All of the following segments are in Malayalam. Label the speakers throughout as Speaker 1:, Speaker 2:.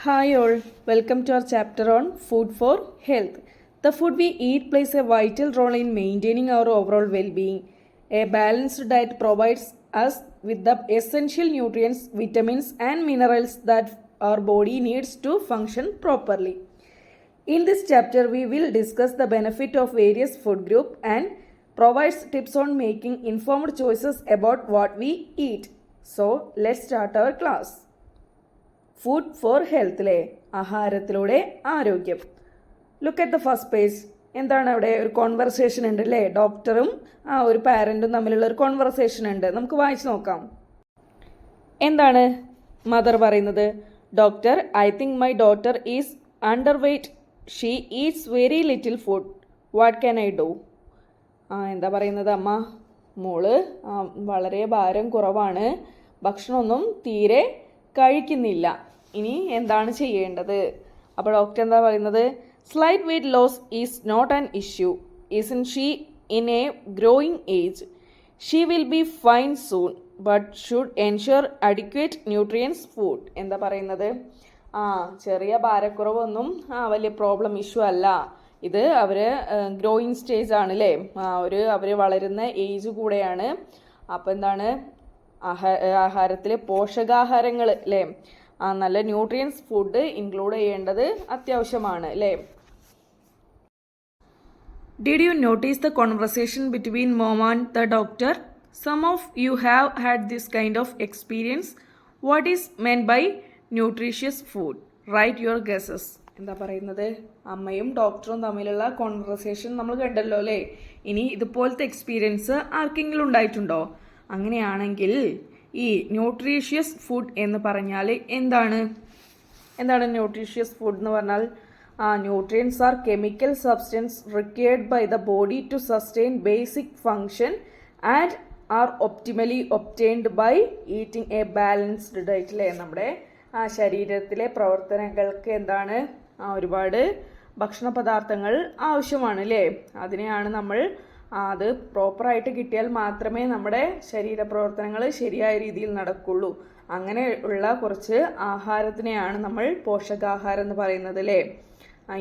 Speaker 1: Hi all, welcome to our chapter on food for health. The food we eat plays a vital role in maintaining our overall well-being. A balanced diet provides us with the essential nutrients, vitamins and minerals that our body needs to function properly. In this chapter, we will discuss the benefit of various food groups and provides tips on making informed choices about what we eat. So, let's start our class. Food for ഹെൽത്തിലെ ആഹാരത്തിലൂടെ ആരോഗ്യം. Look at the first page. എന്താണ് അവിടെ? ഒരു കോൺവെർസേഷൻ ഉണ്ട് അല്ലേ? ഡോക്ടറും ഒരു പാരൻറ്റും തമ്മിലുള്ള ഒരു കോൺവെർസേഷൻ ഉണ്ട്. നമുക്ക് വായിച്ചു നോക്കാം. എന്താണ് മദർ പറയുന്നത്? Doctor, I think my daughter is under weight. She eats very little food. What can I do? എന്താ പറയുന്നത് അമ്മ? മോള് വളരെ ഭാരം കുറവാണ്, ഭക്ഷണമൊന്നും തീരെ കഴിക്കുന്നില്ല. ഇനി എന്താണ് ചെയ്യേണ്ടത്? അപ്പോൾ ഡോക്ടർ എന്താ പറയുന്നത്? Slight weight loss is not an issue. Is in she in a growing age. She will be fine soon but should ensure adequate nutrients food. എന്താ പറയുന്നത്? ചെറിയ ഭാരക്കുറവൊന്നും വലിയ പ്രോബ്ലം ഇഷ്യൂ അല്ല. ഇത് അവർ ഗ്രോയിങ് സ്റ്റേജ് ആണ് അല്ലേ? അവർ വളരുന്ന ഏജ് കൂടെയാണ്. അപ്പോൾ എന്താണ്? ആഹാരത്തിൽ പോഷകാഹാരങ്ങൾ അല്ലേ, നല്ല ന്യൂട്രിയൻസ് ഫുഡ് ഇൻക്ലൂഡ് ചെയ്യേണ്ടത് അത്യാവശ്യമാണ് അല്ലേ? Did you notice the conversation between mom and the doctor? Some of you have had this kind of experience. What is meant by nutritious food? Write your guesses. എന്താ പറയുന്നത്? അമ്മയും ഡോക്ടറും തമ്മിലുള്ള കോൺവെർസേഷൻ നമ്മൾ കണ്ടല്ലോ അല്ലേ? ഇനി ഇതുപോലത്തെ എക്സ്പീരിയൻസ് ആർക്കെങ്കിലും ഉണ്ടായിട്ടുണ്ടോ? അങ്ങനെയാണെങ്കിൽ ഈ ന്യൂട്രീഷ്യസ് ഫുഡ് എന്ന് പറഞ്ഞാൽ എന്താണ് ന്യൂട്രീഷ്യസ് ഫുഡ് എന്ന് പറഞ്ഞാൽ? Nutrients are chemical substances required by the body to sustain basic function and are optimally obtained by eating a balanced diet അല്ലേ? നമ്മുടെ ശരീരത്തിലെ പ്രവർത്തനങ്ങൾക്ക് എന്താണ് ഒരുപാട് ഭക്ഷണ പദാർത്ഥങ്ങൾ ആവശ്യമാണ് അല്ലേ? അതിനെയാണ് നമ്മൾ അത് പ്രോപ്പറായിട്ട് കിട്ടിയാൽ മാത്രമേ നമ്മുടെ ശരീരപ്രവർത്തനങ്ങൾ ശരിയായ രീതിയിൽ നടക്കുള്ളൂ. അങ്ങനെ ഉള്ള കുറച്ച് ആഹാരത്തിനെയാണ് നമ്മൾ പോഷകാഹാരം എന്ന് പറയുന്നത് അല്ലേ?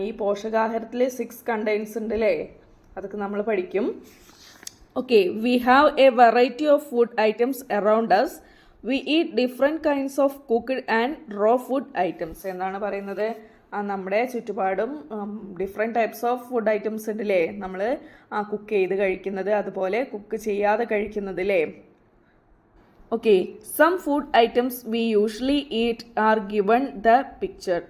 Speaker 1: ഈ പോഷകാഹാരത്തിൽ 6 കണ്ടെയ്ൻസ് ഉണ്ട് അല്ലേ? അതൊക്കെ നമ്മൾ പഠിക്കും. Okay, we have a variety of food items around us. We eat different kinds of cooked and raw food items. എന്താണ് പറയുന്നത്? നമ്മുടെ ചുറ്റുപാടും different types of food items ഉണ്ട് അല്ലേ? നമ്മൾ കുക്ക് ചെയ്ത് കഴിക്കുന്നത്, അതുപോലെ കുക്ക് ചെയ്യാതെ കഴിക്കുന്നത് അല്ലേ? Okay, some food items we usually eat are given the picture.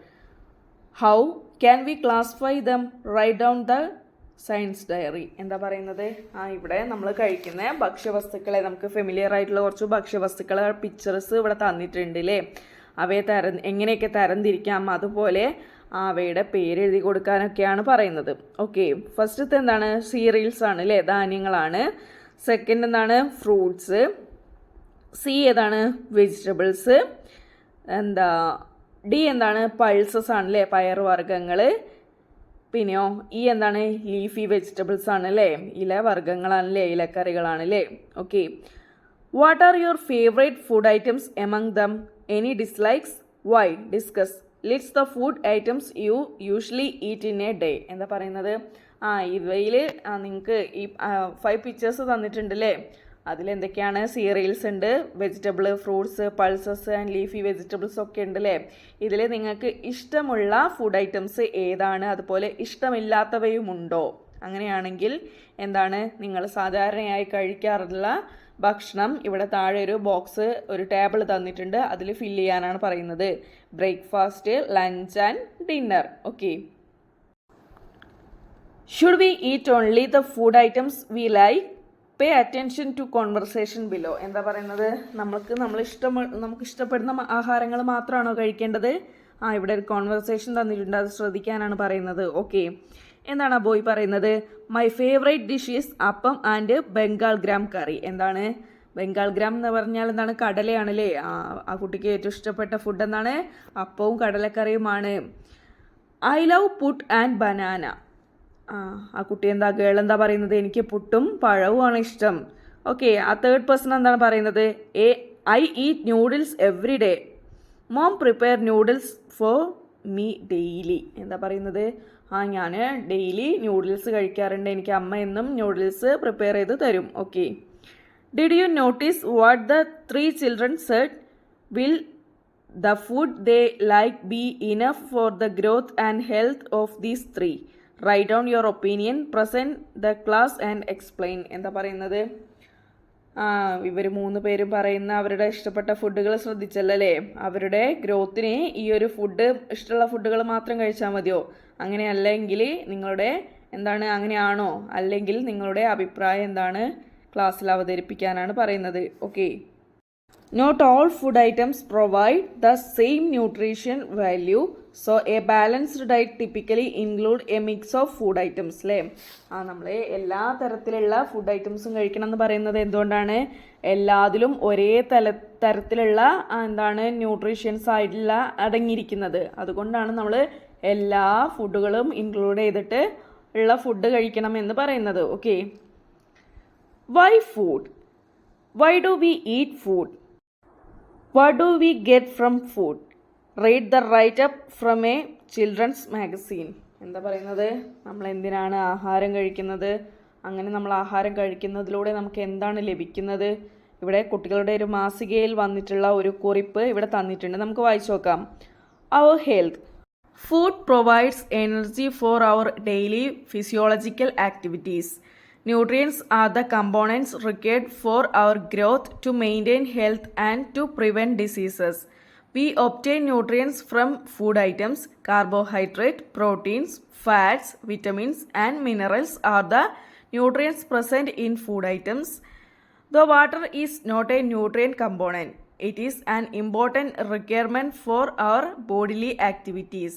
Speaker 1: How can we classify them? Write down the science diary. എന്താ പറയുന്നത്? ഇവിടെ നമ്മൾ കഴിക്കുന്ന ഭക്ഷ്യവസ്തുക്കളെ, നമുക്ക് ഫെമിലിയർ ആയിട്ടുള്ള കുറച്ച് ഭക്ഷ്യവസ്തുക്കളെ പിക്ചേഴ്സ് ഇവിടെ തന്നിട്ടുണ്ട് അല്ലേ? അവയെ എങ്ങനെയൊക്കെ തരംതിരിക്കാം, അതുപോലെ അവയുടെ പേര് എഴുതി കൊടുക്കാനൊക്കെയാണ് പറയുന്നത്. ഓക്കെ, ഫസ്റ്റത്തെ എന്താണ്? സീരിയൽസ് ആണ് അല്ലേ? ധാന്യങ്ങളാണ്. സെക്കൻഡ് എന്താണ്? ഫ്രൂട്ട്സ്. സി ഏതാണ്? വെജിറ്റബിൾസ്. ഡി എന്താണ്? പൾസസ് ആണ് അല്ലേ? പയറുവർഗ്ഗങ്ങൾ. പിന്നെയോ ഈ എന്താണ്? ലീഫി വെജിറ്റബിൾസ് ആണ് അല്ലേ? ഇലവർഗ്ഗങ്ങളാണ് അല്ലേ? ഇലക്കറികളാണ് അല്ലേ? Okay, what are your favourite food items among them? Any dislikes? Why? Discuss. ലിറ്റ്സ് the food items you usually eat in a day. എന്താ പറയുന്നത്? ഇവയിൽ നിങ്ങൾക്ക് ഈ 5 പിക്ചേഴ്സ് തന്നിട്ടുണ്ട് അല്ലേ? അതിലെന്തൊക്കെയാണ്? സീരിയൽസ് ഉണ്ട്, vegetable, fruits, pulses and leafy vegetables ഒക്കെ ഉണ്ട് അല്ലേ? ഇതിൽ നിങ്ങൾക്ക് ഇഷ്ടമുള്ള ഫുഡ് ഐറ്റംസ് ഏതാണ്? അതുപോലെ ഇഷ്ടമില്ലാത്തവയുമുണ്ടോ? അങ്ങനെയാണെങ്കിൽ എന്താണ് നിങ്ങൾ സാധാരണയായി കഴിക്കാറുള്ള ഭക്ഷണം ഇവിടെ താഴെ ഒരു ബോക്സ്, ഒരു ടേബിൾ തന്നിട്ടുണ്ട്. അതിൽ ഫില്ല് ചെയ്യാനാണ് പറയുന്നത്. Breakfast, lunch and dinner. Okay, should we eat only the food items we like? Pay attention to conversation below. എന്താ പറയുന്നത്? നമുക്ക് ഇഷ്ടപ്പെടുന്ന ആഹാരങ്ങൾ മാത്രമാണോ കഴിക്കേണ്ടത്? ഇവിടെ ഒരു കോൺവെർസേഷൻ തന്നിട്ടുണ്ട്, അത് ശ്രദ്ധിക്കാനാണ് പറയുന്നത്. ഓക്കെ, എന്താണ് ആ ബോയ് പറയുന്നത്? മൈ ഫേവറേറ്റ് ഡിഷ് ഈസ് അപ്പം ആൻഡ് ബംഗാൾ ഗ്രാം കറി. എന്താണ് ബംഗാൾ ഗ്രാം എന്ന് പറഞ്ഞാൽ? എന്താണ്? കടലയാണല്ലേ? ആ കുട്ടിക്ക് ഏറ്റവും ഇഷ്ടപ്പെട്ട ഫുഡ് എന്താണ്? അപ്പവും കടലക്കറിയുമാണ്. I love puttu and banana. ആ കുട്ടി ഗേൾ എന്താ പറയുന്നത്? എനിക്ക് പുട്ടും പഴവുമാണ് ഇഷ്ടം. ഓക്കെ, ആ തേർഡ് പേഴ്സൺ എന്താണ് പറയുന്നത്? I eat noodles every day. Mom prepare noodles for me daily. എന്താ പറയുന്നത്? ഞാൻ ഡെയിലി ന്യൂഡിൽസ് കഴിക്കാറുണ്ട്, എനിക്ക് അമ്മ എന്നും ന്യൂഡിൽസ് പ്രിപ്പയർ ചെയ്ത് തരും. Okay. Did you notice what the 3 children said? Will the food they like be enough for the growth and health of these 3? Write down your opinion, present the class and explain. എന്താ പറയുന്നത്? ഇവർ 3 പേരും പറയുന്ന അവരുടെ ഇഷ്ടപ്പെട്ട ഫുഡുകൾ ശ്രദ്ധിച്ചല്ലേ? അവരുടെ ഗ്രോത്തിന് ഈ ഒരു ഫുഡ്, ഇഷ്ടമുള്ള ഫുഡുകൾ മാത്രം കഴിച്ചാൽ മതിയോ? അങ്ങനെയല്ലെങ്കിൽ നിങ്ങളുടെ എന്താണ്, അങ്ങനെയാണോ? അല്ലെങ്കിൽ നിങ്ങളുടെ അഭിപ്രായം എന്താണ് ക്ലാസ്സിൽ അവതരിപ്പിക്കാനാണ് പറയുന്നത്. Okay. Not all food items provide the same nutrition value, so a balanced diet typically include a mix of food items. അല്ലേ? നമ്മൾ എല്ലാ തരത്തിലുള്ള ഫുഡ് ഐറ്റംസും കഴിക്കണം എന്ന് പറയുന്നത് എന്തുകൊണ്ടാണ്? എല്ലാത്തിലും ഒരേ തരത്തിലുള്ള എന്താണ് ന്യൂട്രീഷ്യൻസ് ആയിട്ടുള്ള അടങ്ങിയിരിക്കുന്നത്. അതുകൊണ്ടാണ് നമ്മൾ എല്ലാ ഫുഡുകളും ഇൻക്ലൂഡ് ചെയ്തിട്ട് ഉള്ള ഫുഡ് കഴിക്കണം എന്ന് പറയുന്നത്. Okay. Why food? Why do we eat food? What do we get from food? Read the write-up from a children's magazine. എന്താ പറയുന്നത്? നമ്മൾ എന്തിനാണ് ആഹാരം കഴിക്കുന്നത്? അങ്ങനെ നമ്മൾ ആഹാരം കഴിക്കുന്നതിലൂടെ നമുക്ക് എന്താണ് ലഭിക്കുന്നത്? ഇവിടെ കുട്ടികളുടെ ഒരു മാസികയിൽ വന്നിട്ടുള്ള ഒരു കുറിപ്പ് ഇവിടെ തന്നിട്ടുണ്ട്, നമുക്ക് വായിച്ചു നോക്കാം. Our health. Food provides energy for our daily physiological activities. Nutrients are the components required for our growth, to maintain health and to prevent diseases. We obtain nutrients from food items. Carbohydrate, proteins, fats, vitamins and minerals are the nutrients present in food items. Though water is not a nutrient component, it is an important requirement for our bodily activities.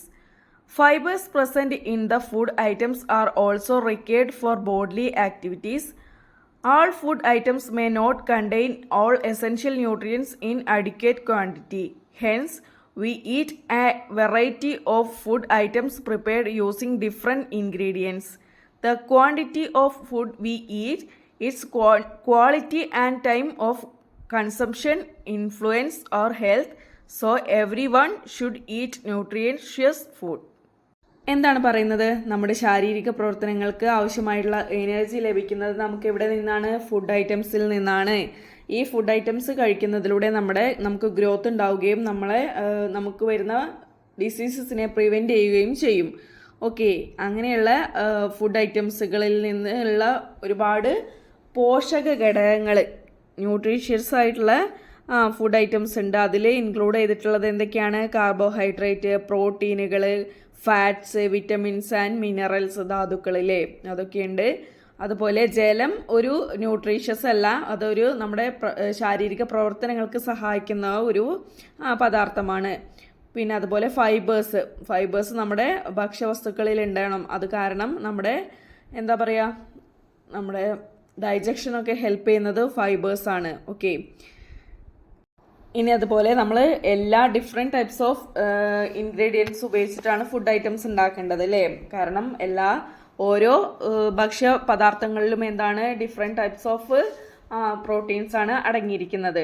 Speaker 1: Fibers present in the food items are also required for bodily activities. All food items may not contain all essential nutrients in adequate quantity. Hence, we eat a variety of food items prepared using different ingredients. The quantity of food we eat, its quality and time of consumption influence our health, so everyone should eat nutritious food. എന്താണ് പറയുന്നത്? നമ്മുടെ ശാരീരിക പ്രവർത്തനങ്ങൾക്ക് ആവശ്യമായിട്ടുള്ള എനർജി ലഭിക്കുന്നത് നമുക്ക് എവിടെ നിന്നാണ്? ഫുഡ് ഐറ്റംസിൽ നിന്നാണ്. ഈ ഫുഡ് ഐറ്റംസ് കഴിക്കുന്നതിലൂടെ നമുക്ക് ഗ്രോത്ത് ഉണ്ടാവുകയും നമുക്ക് വരുന്ന ഡിസീസസിനെ പ്രിവെൻറ്റ് ചെയ്യുകയും ചെയ്യും. ഓക്കെ. അങ്ങനെയുള്ള ഫുഡ് ഐറ്റംസുകളിൽ നിന്നുള്ള ഒരുപാട് പോഷക ഘടകങ്ങൾ, ന്യൂട്രീഷ്യസ് ആയിട്ടുള്ള ഫുഡ് ഐറ്റംസ് ഉണ്ട്. അതിൽ ഇൻക്ലൂഡ് ചെയ്തിട്ടുള്ളത് എന്തൊക്കെയാണ്? കാർബോഹൈഡ്രേറ്റ്, പ്രോട്ടീനുകൾ, ഫാറ്റ്സ്, വിറ്റമിൻസ് ആൻഡ് മിനറൽസ്, ധാതുക്കളില്ലേ, അതൊക്കെയുണ്ട്. അതുപോലെ ജലം ഒരു ന്യൂട്രീഷ്യസ് അല്ല, അതൊരു നമ്മുടെ ശാരീരിക പ്രവർത്തനങ്ങൾക്ക് സഹായിക്കുന്ന ഒരു പദാർത്ഥമാണ്. പിന്നെ അതുപോലെ ഫൈബേഴ്സ് നമ്മുടെ ഭക്ഷ്യവസ്തുക്കളിൽ ഉണ്ടാകണം. അത് കാരണം നമ്മുടെ എന്താ പറയുക, നമ്മുടെ ഡൈജഷനൊക്കെ ഹെൽപ്പ് ചെയ്യുന്നത് ഫൈബേഴ്സാണ്. ഓക്കെ. ഇനി അതുപോലെ നമ്മൾ എല്ലാ ഡിഫറെൻറ്റ് ടൈപ്സ് ഓഫ് ഇൻഗ്രീഡിയൻസ് ഉപയോഗിച്ചിട്ടാണ് ഫുഡ് ഐറ്റംസ് ഉണ്ടാക്കേണ്ടത് അല്ലേ? കാരണം ഓരോ ഭക്ഷ്യ പദാർത്ഥങ്ങളിലും എന്താണ് ഡിഫറെൻറ്റ് ടൈപ്സ് ഓഫ് പ്രോട്ടീൻസ് ആണ് അടങ്ങിയിരിക്കുന്നത്.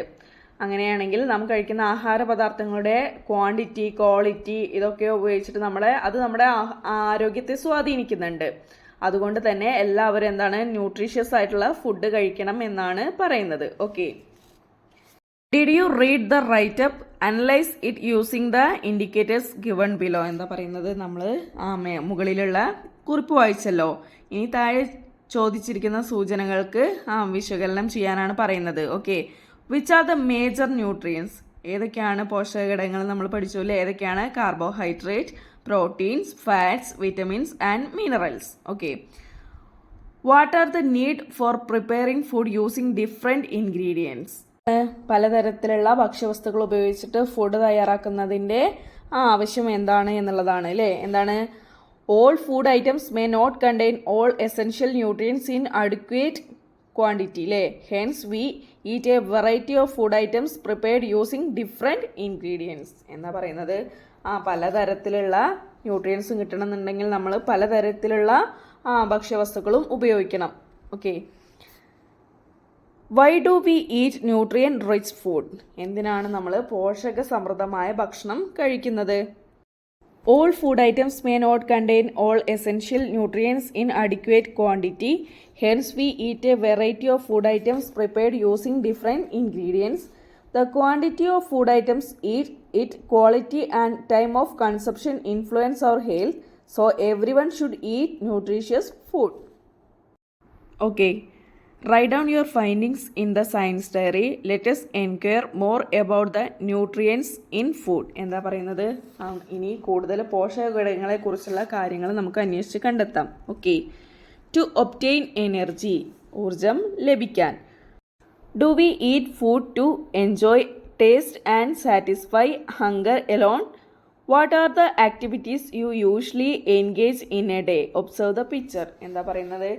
Speaker 1: അങ്ങനെയാണെങ്കിൽ നാം കഴിക്കുന്ന ആഹാര പദാർത്ഥങ്ങളുടെ ക്വാണ്ടിറ്റി, ക്വാളിറ്റി ഇതൊക്കെ ഉപയോഗിച്ചിട്ട് അത് നമ്മുടെ ആരോഗ്യത്തെ സ്വാധീനിക്കുന്നുണ്ട്. അതുകൊണ്ട് തന്നെ എല്ലാവരും എന്താണ് ന്യൂട്രീഷ്യസ് ആയിട്ടുള്ള ഫുഡ് കഴിക്കണം എന്നാണ് പറയുന്നത്. Okay. Did you read the write-up? Analyze it using the indicators given below. എന്താ പറയുന്നത്? നമ്മൾ മുകളിലുള്ള കുറിപ്പ് വായിച്ചല്ലോ. ഇനി താഴെ ചോദിച്ചിരിക്കുന്ന സൂചനകൾക്ക് വിശകലനം ചെയ്യാനാണ് പറയുന്നത്. Okay. Which are the major nutrients? ഏതൊക്കെയാണ് പോഷകഘടകങ്ങൾ നമ്മൾ പഠിച്ചു അല്ലേ? ഏതൊക്കെയാണ്? Carbohydrate, proteins, fats, vitamins and minerals. Okay. What are the need for preparing food using different ingredients? പലതരത്തിലുള്ള ഭക്ഷ്യവസ്തുക്കൾ ഉപയോഗിച്ചിട്ട് ഫുഡ് തയ്യാറാക്കുന്നതിൻ്റെ ആവശ്യം എന്താണ് എന്നുള്ളതാണ് അല്ലേ? എന്താണ്? All food items may not contain all essential nutrients in adequate quantity അല്ലേ? Hence we eat a variety of food items prepared using different ingredients എന്നാ പറയുന്നത്. പലതരത്തിലുള്ള ന്യൂട്രിയൻസും കിട്ടണമെന്നുണ്ടെങ്കിൽ നമ്മൾ പലതരത്തിലുള്ള ഭക്ഷ്യവസ്തുക്കളും ഉപയോഗിക്കണം. Okay. Why do we eat nutrient rich food? എന്തിനാണ് നമ്മൾ പോഷക സമൃദ്ധമായ ഭക്ഷണം കഴിക്കുന്നത്? All food items may not contain all essential nutrients in adequate quantity. Hence, we eat a variety of food items prepared using different ingredients. The quantity of food items eat, quality and time of consumption influence our health. So, everyone should eat nutritious food. Okay. Write down your findings in the science diary. Let us enquire more about the nutrients in food. എന്താ പറയുന്നത്? ഇനി കൂടുതൽ പോഷകഘടകങ്ങളെ കുറിച്ചുള്ള കാര്യങ്ങൾ നമുക്ക് അന്വേഷിച്ച് കണ്ടെത്താം. ഓക്കെ. ടു ഒബ്റ്റെയിൻ എനർജി, ഊർജം ലഭിക്കാൻ. Do we eat food to enjoy taste and satisfy hunger alone? What are the activities you usually engage in a day? Observe the picture. എന്താ പറയുന്നത്?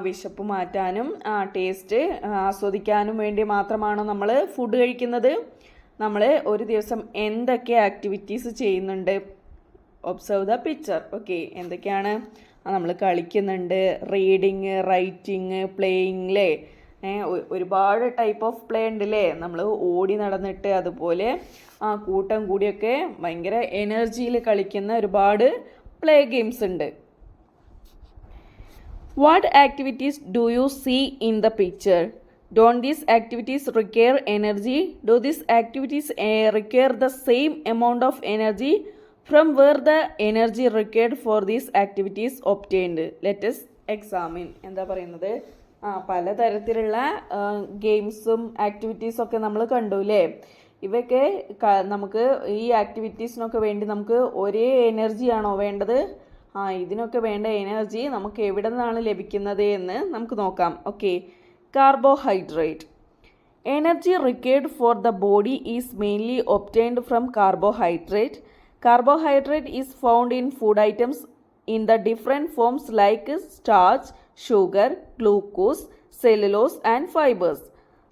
Speaker 1: വിശപ്പ് മാറ്റാനും ടേസ്റ്റ് ആസ്വദിക്കാനും വേണ്ടി മാത്രമാണോ നമ്മൾ ഫുഡ് കഴിക്കുന്നത്? നമ്മൾ ഒരു ദിവസം എന്തൊക്കെ ആക്ടിവിറ്റീസ് ചെയ്യുന്നുണ്ട്? Observe the picture. ഓക്കെ. എന്തൊക്കെയാണ്? നമ്മൾ കളിക്കുന്നുണ്ട്, റീഡിങ്, റൈറ്റിങ്, പ്ലേയിങ് അല്ലേ? ഒരുപാട് ടൈപ്പ് ഓഫ് പ്ലേ ഉണ്ട് അല്ലേ? നമ്മൾ ഓടി നടന്നിട്ട് അതുപോലെ കൂട്ടം കൂടിയൊക്കെ ഭയങ്കര എനർജിയിൽ കളിക്കുന്ന ഒരുപാട് പ്ലേ ഗെയിംസ് ഉണ്ട്. What activities do you see in the picture? Don't these activities require energy? Do these activities require the same amount of energy? From where the energy required for these activities obtained? Let us examine. എന്താ പറയുന്നത്? പലതരത്തിലുള്ള ഗെയിംസും ആക്ടിവിറ്റീസും ഒക്കെ നമ്മൾ കണ്ടു അല്ലേ? ഇവയൊക്കെ നമുക്ക് ഈ ആക്ടിവിറ്റീസിനൊക്കെ വേണ്ടി നമുക്ക് ഒരേ എനർജിയാണോ വേണ്ടത്? ഇതിനൊക്കെ വേണ്ട എനർജി നമുക്ക് എവിടെ നിന്നാണ് ലഭിക്കുന്നത് എന്ന് നമുക്ക് നോക്കാം. Okay. Carbohydrate. Energy required for the body is mainly obtained from carbohydrate. Carbohydrate is found in food items in the different forms like starch, sugar, glucose, cellulose and fibres.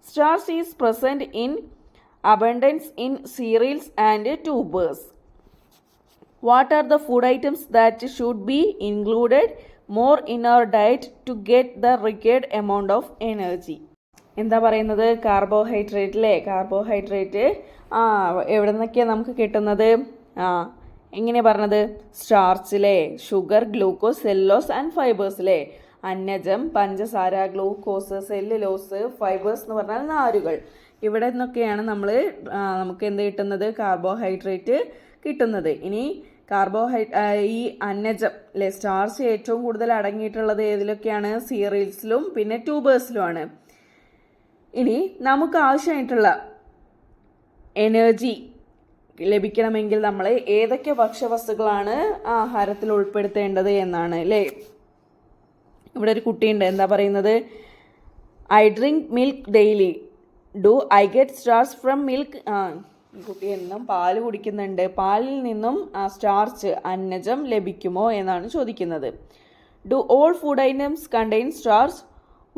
Speaker 1: Starch is present in abundance in cereals and tubers. What are the food items that should be included more in our diet to get the required amount of energy? എന്താ പറയുന്നത്? കാർബോഹൈഡ്രേറ്റ് അല്ലേ? കാർബോഹൈഡ്രേറ്റ് എവിടെ നിന്നൊക്കെയാണ് നമുക്ക് കിട്ടുന്നത്? എങ്ങനെയാണ് പറഞ്ഞത്? സ്റ്റാർച്ചിലെ, sugar, glucose, cellulose and fibres അല്ലേ? അന്നജം, പഞ്ചസാര, ഗ്ലൂക്കോസ്, സെല്ലുലോസ്, ഫൈബേഴ്സ് എന്ന് പറഞ്ഞാൽ നാരുകൾ. ഇവിടെ നിന്നൊക്കെയാണ് നമുക്ക് എന്ത് കിട്ടുന്നത്? കാർബോഹൈഡ്രേറ്റ് കിട്ടുന്നത്. ഇനി ഈ അന്നജം അല്ലെ, സ്റ്റാർച്ച് ഏറ്റവും കൂടുതൽ അടങ്ങിയിട്ടുള്ളത് ഏതിലൊക്കെയാണ്? സീറിയൽസിലും പിന്നെ ട്യൂബേഴ്സിലുമാണ്. ഇനി നമുക്ക് ആവശ്യമായിട്ടുള്ള എനർജി ലഭിക്കണമെങ്കിൽ നമ്മൾ ഏതൊക്കെ ഭക്ഷ്യവസ്തുക്കളാണ് ആഹാരത്തിൽ ഉൾപ്പെടുത്തേണ്ടത് എന്നാണ് അല്ലേ? ഇവിടെ ഒരു കുട്ടിയുണ്ട്. എന്താ പറയുന്നത്? I drink milk daily. Do I get starch from milk? കുട്ടി എന്നും പാല് കുടിക്കുന്നുണ്ട്. പാലിൽ നിന്നും സ്റ്റാർച്ച്, അന്നജം ലഭിക്കുമോ എന്നാണ് ചോദിക്കുന്നത്. Do all food items contain starch?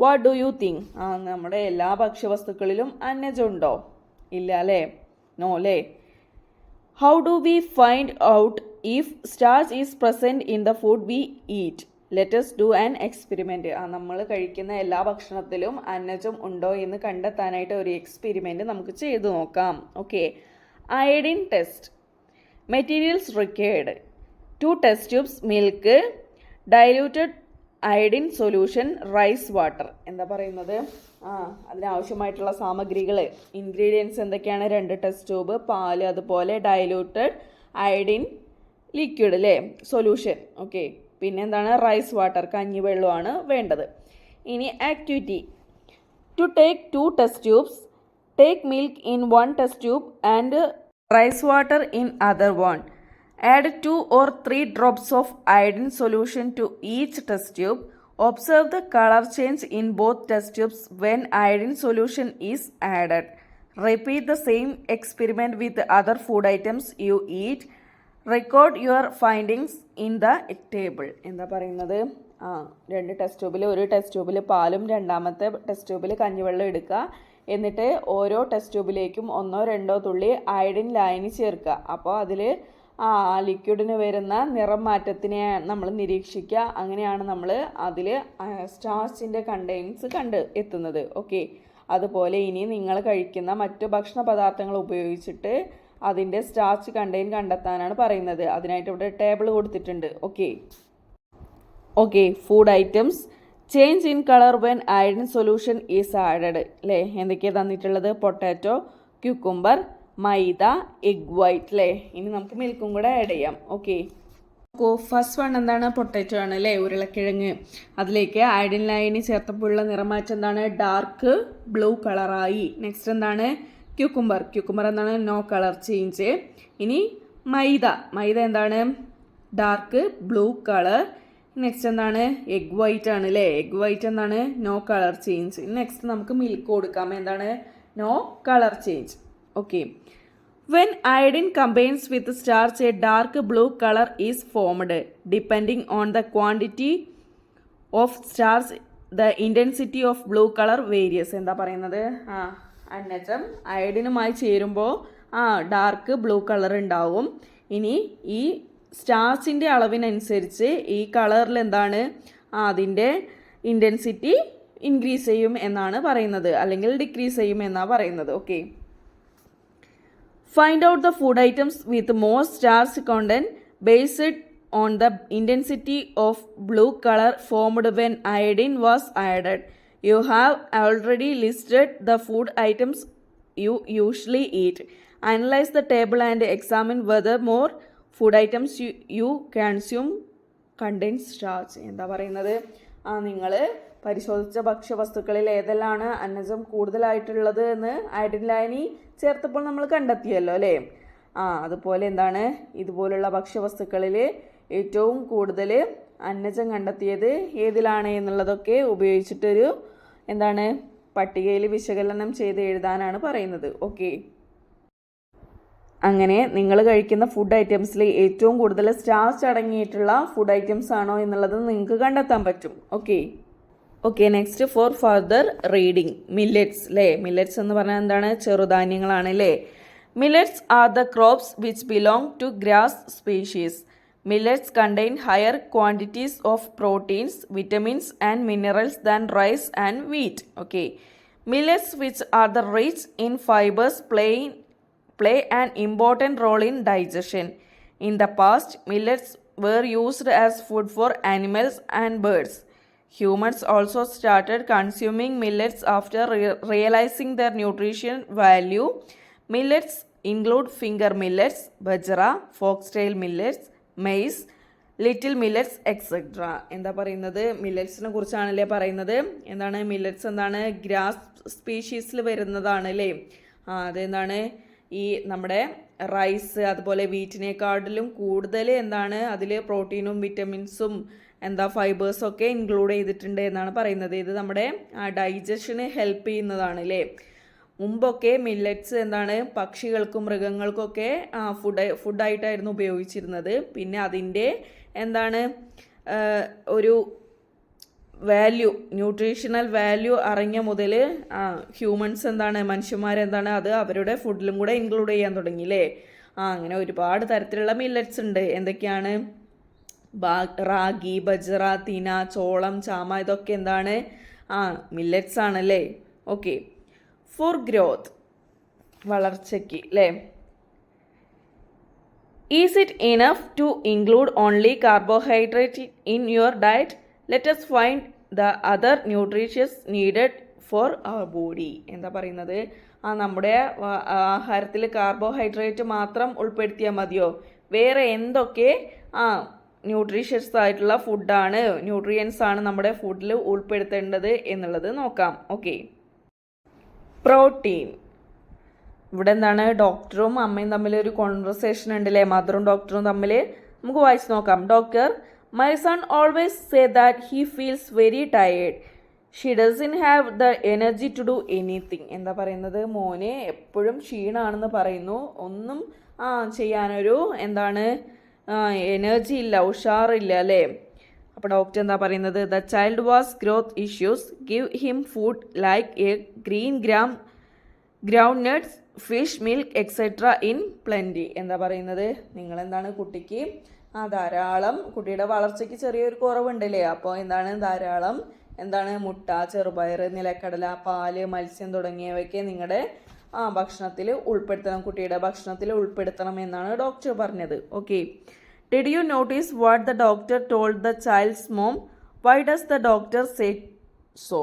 Speaker 1: What do you think? നമ്മുടെ എല്ലാ ഭക്ഷ്യവസ്തുക്കളിലും അന്നജം ഉണ്ടോ? ഇല്ല അല്ലേ? നോ അല്ലേ? How do we find out if starch is present in the food we eat? Let's do an experiment. നമ്മൾ കഴിക്കുന്ന എല്ലാ ഭക്ഷണത്തിലും അന്നജം ഉണ്ടോ എന്ന് കണ്ടെത്താനായിട്ട് ഒരു എക്സ്പെരിമെൻറ്റ് നമുക്ക് ചെയ്തു നോക്കാം. Okay. Iodine test. Materials required: 2 test tubes milk, diluted iodine solution, rice water. എന്താ പറയുന്നത്? അതിനാവശ്യമായിട്ടുള്ള സാമഗ്രികൾ, ഇൻഗ്രീഡിയൻസ് എന്തൊക്കെയാണ്? 2 ടെസ്റ്റ് ട്യൂബ്, പാല്, അതുപോലെ ഡൈല്യൂട്ടഡ് അയഡിൻ ലിക്വിഡ് അല്ലേ, സൊല്യൂഷൻ. ഓക്കെ. പിന്നെ എന്താണ്? റൈസ് വാട്ടർ, കഞ്ഞിവെള്ളമാണ് വേണ്ടത്. ഇനി activity: to take 2 test tubes, take milk in 1 test tube and rice water in other 1. Add 2 or 3 drops of iodine solution to each test tube. Observe the color change in both test tubes when iodine solution is added. Repeat the same experiment with other food items you eat. Record your findings in the table. എന്താ പറയുന്നത്? 2 ടെസ്റ്റ് ട്യൂബിൽ, ഒരു ടെസ്റ്റ് ട്യൂബിൽ പാലും രണ്ടാമത്തെ ടെസ്റ്റ് ട്യൂബിൽ കഞ്ഞിവെള്ളം എടുക്കുക. എന്നിട്ട് ഓരോ ടെസ്റ്റ് ട്യൂബിലേക്കും 1-2 തുള്ളി അയഡിൻ ലായനി ചേർക്കുക. അപ്പോൾ അതിൽ ലിക്വിഡിന് വരുന്ന നിറം മാറ്റത്തിനെ നമ്മൾ നിരീക്ഷിക്കുക. അങ്ങനെയാണ് നമ്മൾ അതിൽ സ്റ്റാർച്ചിൻ്റെ കണ്ടെയ്ൻസ് എത്തുന്നത്. ഓക്കെ. അതുപോലെ ഇനി നിങ്ങൾ കഴിക്കുന്ന മറ്റു ഭക്ഷണ പദാർത്ഥങ്ങൾ ഉപയോഗിച്ചിട്ട് അതിൻ്റെ സ്റ്റാർച്ച് കണ്ടെയ്ൻ കണ്ടെത്താനാണ് പറയുന്നത്. അതിനായിട്ട് ഇവിടെ ടേബിൾ കൊടുത്തിട്ടുണ്ട്. Okay food items change in colour when iodine solution is added അല്ലേ. എന്തൊക്കെയാണ് തന്നിട്ടുള്ളത്? പൊട്ടാറ്റോ, ക്യൂക്കുംബർ, മൈദ, എഗ് വൈറ്റ് അല്ലേ. ഇനി നമുക്ക് മിൽക്കും കൂടെ ആഡ് ചെയ്യാം. ഫസ്റ്റ് വൺ എന്താണ്? പൊട്ടാറ്റോ ആണ് അല്ലേ, ഉരുളക്കിഴങ്ങ്. അതിലേക്ക് അയഡിൻ ലൈനി ചേർത്തപ്പോഴുള്ള നിറമാറ്റം എന്താണ്? ഡാർക്ക് ബ്ലൂ കളറായി. നെക്സ്റ്റ് എന്താണ്? ക്യൂക്കുംബർ എന്താണ്? No colour change. ഇനി മൈദ എന്താണ്? Dark blue colour. നെക്സ്റ്റ് എന്താണ്? എഗ് വൈറ്റ് ആണ് അല്ലേ. എഗ് വൈറ്റ് എന്താണ്? No colour change. നെക്സ്റ്റ് നമുക്ക് മിൽക്ക് കൊടുക്കാം. എന്താണ്? No colour change. When iodine combines with starch, a dark blue color is formed. Depending on the quantity of starch, the intensity of blue color varies. എന്താ പറയുന്നത്? അന്നജം അയഡിനുമായി ചേരുമ്പോൾ ഡാർക്ക് ബ്ലൂ കളർ ഉണ്ടാവും. ഇനി ഈ സ്റ്റാർച്ചിൻ്റെ അളവിനനുസരിച്ച് ഈ കളറിൽ എന്താണ്? അതിൻ്റെ ഇൻറ്റൻസിറ്റി ഇൻക്രീസ് ചെയ്യും എന്നാണ് പറയുന്നത്, അല്ലെങ്കിൽ ഡിക്രീസ് ചെയ്യും എന്നാണ് പറയുന്നത്. Find out the food items with more starch content based on the intensity of blue color formed when iodine was added. You have already listed the food items you usually eat. Analyze the table and examine whether more food items you consume contain starch. എന്താ പറയുന്നത്? നിങ്ങൾ പരിശോധിച്ച ഭക്ഷ്യവസ്തുക്കളിൽ ഏതെല്ലാണ് അന്നജം കൂടുതലായിട്ടുള്ളത് എന്ന് അയഡിൻ ലൈനി ചേർത്തപ്പോൾ നമ്മൾ കണ്ടെത്തിയല്ലോ അല്ലേ. അതുപോലെ എന്താണ്? ഇതുപോലുള്ള ഭക്ഷ്യവസ്തുക്കളിൽ ഏറ്റവും കൂടുതൽ അന്നജം കണ്ടെത്തിയത് ഏതിലാണ് എന്നുള്ളതൊക്കെ ഉപയോഗിച്ചിട്ടൊരു എന്താണ് പട്ടികയിൽ വിശകലനം ചെയ്ത് എഴുതാനാണ് പറയുന്നത്. അങ്ങനെ നിങ്ങൾ കഴിക്കുന്ന ഫുഡ് ഐറ്റംസിൽ ഏറ്റവും കൂടുതൽ സ്റ്റാർച്ച് അടങ്ങിയിട്ടുള്ള ഫുഡ് ഐറ്റംസ് ആണോ എന്നുള്ളത് നിങ്ങൾക്ക് കണ്ടെത്താൻ പറ്റും. Next for further reading millets അല്ലേ. മില്ലറ്റ്സ് എന്ന് പറഞ്ഞാൽ എന്താണ്? ചെറുധാന്യങ്ങളാണ് അല്ലേ. Millets are the crops which belong to grass species. Millets contain higher quantities of proteins, vitamins and minerals than rice and wheat. Millets, which are the rich in fibers, play an important role in digestion. In the past, millets were used as food for animals and birds. Humans also started consuming millets after realizing their nutrition value. Millets include finger millets, bajra, foxtail millets, maize, little millets etcetera. എന്താ പറയുന്നത്? മില്ലറ്റ്സിനെ കുറിച്ചാണല്ലേ പറയുന്നത്. എന്താണ് മില്ലറ്റ്സ്? എന്താണ്? ഗ്രാസ് സ്പീഷീസിൽ വരുന്നതാണ് അല്ലേ. അതെന്താണ്? ഈ നമ്മുടെ റൈസ് അതുപോലെ വീറ്റിനെക്കാട്ടിലും കൂടുതൽ എന്താണ് അതിൽ പ്രോട്ടീനും വിറ്റമിൻസും ഫൈബേഴ്സൊക്കെ ഇൻക്ലൂഡ് ചെയ്തിട്ടുണ്ട് എന്നാണ് പറയുന്നത്. ഇത് നമ്മുടെ ഡൈജഷന് ഹെൽപ്പ് ചെയ്യുന്നതാണ് അല്ലേ. മുമ്പൊക്കെ മില്ലറ്റ്സ് എന്താണ് പക്ഷികൾക്കും മൃഗങ്ങൾക്കൊക്കെ ഫുഡായിട്ടായിരുന്നു ഉപയോഗിച്ചിരുന്നത്. പിന്നെ അതിൻ്റെ എന്താണ് ഒരു വാല്യൂ, ന്യൂട്രീഷണൽ വാല്യൂ അറിഞ്ഞ മുതൽ ഹ്യൂമൻസ് എന്താണ് മനുഷ്യന്മാരെന്താണ് അത് അവരുടെ ഫുഡിലും കൂടെ ഇൻക്ലൂഡ് ചെയ്യാൻ തുടങ്ങി അല്ലേ. അങ്ങനെ ഒരുപാട് തരത്തിലുള്ള മില്ലറ്റ്സ് ഉണ്ട്. എന്തൊക്കെയാണ്? റാഗി, ബജ്റ, തിന, ചോളം, ചാമ, ഇതൊക്കെ എന്താണ്? മില്ലറ്റ്സ് ആണല്ലേ. ഫോർ ഗ്രോത്ത്, വളർച്ചയ്ക്ക് അല്ലേ. Is it enough to include only carbohydrate in your diet? Let us find the other nutritious needed for our body. എന്താ പറയുന്നത്? നമ്മുടെ ആഹാരത്തിൽ കാർബോഹൈഡ്രേറ്റ് മാത്രം ഉൾപ്പെടുത്തിയാൽ മതിയോ? വേറെ എന്തൊക്കെ ന്യൂട്രീഷ്യസ് ആയിട്ടുള്ള ഫുഡാണ്, ന്യൂട്രിയൻസ് ആണ് നമ്മുടെ ഫുഡിൽ ഉൾപ്പെടുത്തേണ്ടത് എന്നുള്ളത് നോക്കാം. പ്രോട്ടീൻ. ഇവിടെ എന്താണ്? ഡോക്ടറും അമ്മയും തമ്മിൽ ഒരു കോൺവെർസേഷൻ ഉണ്ടല്ലേ, മദറും ഡോക്ടറും തമ്മിൽ. നമുക്ക് വായിച്ച് നോക്കാം. Doctor, my son always say that he feels very tired. She doesn't have the energy to do anything. എന്താ പറയുന്നത്? മോനെ എപ്പോഴും ക്ഷീണമാണെന്ന് പറയുന്നു, ഒന്നും ചെയ്യാനൊരു എന്താണ് എനർജി ഇല്ല, ഉഷാറില്ല അല്ലേ. അപ്പോൾ ഡോക്ടർ എന്താ പറയുന്നത്? The child was growth issues, give him food like A green ground nuts, fish, milk etcetera in plenty. എന്താ പറയുന്നത്? നിങ്ങളെന്താണ് കുട്ടിക്ക് ധാരാളം, കുട്ടിയുടെ വളർച്ചയ്ക്ക് ചെറിയൊരു കുറവുണ്ടല്ലേ, അപ്പോൾ എന്താണ് ധാരാളം മുട്ട, ചെറുപയർ, നിലക്കടല, പാല്, മത്സ്യം തുടങ്ങിയവയൊക്കെ നിങ്ങളുടെ ഭക്ഷണത്തിൽ ഉൾപ്പെടുത്തണം, കുട്ടിയുടെ ഭക്ഷണത്തിൽ ഉൾപ്പെടുത്തണം എന്നാണ് ഡോക്ടർ പറഞ്ഞത്. Okay. Did you notice what the doctor told the child's mom? Why does the doctor say so?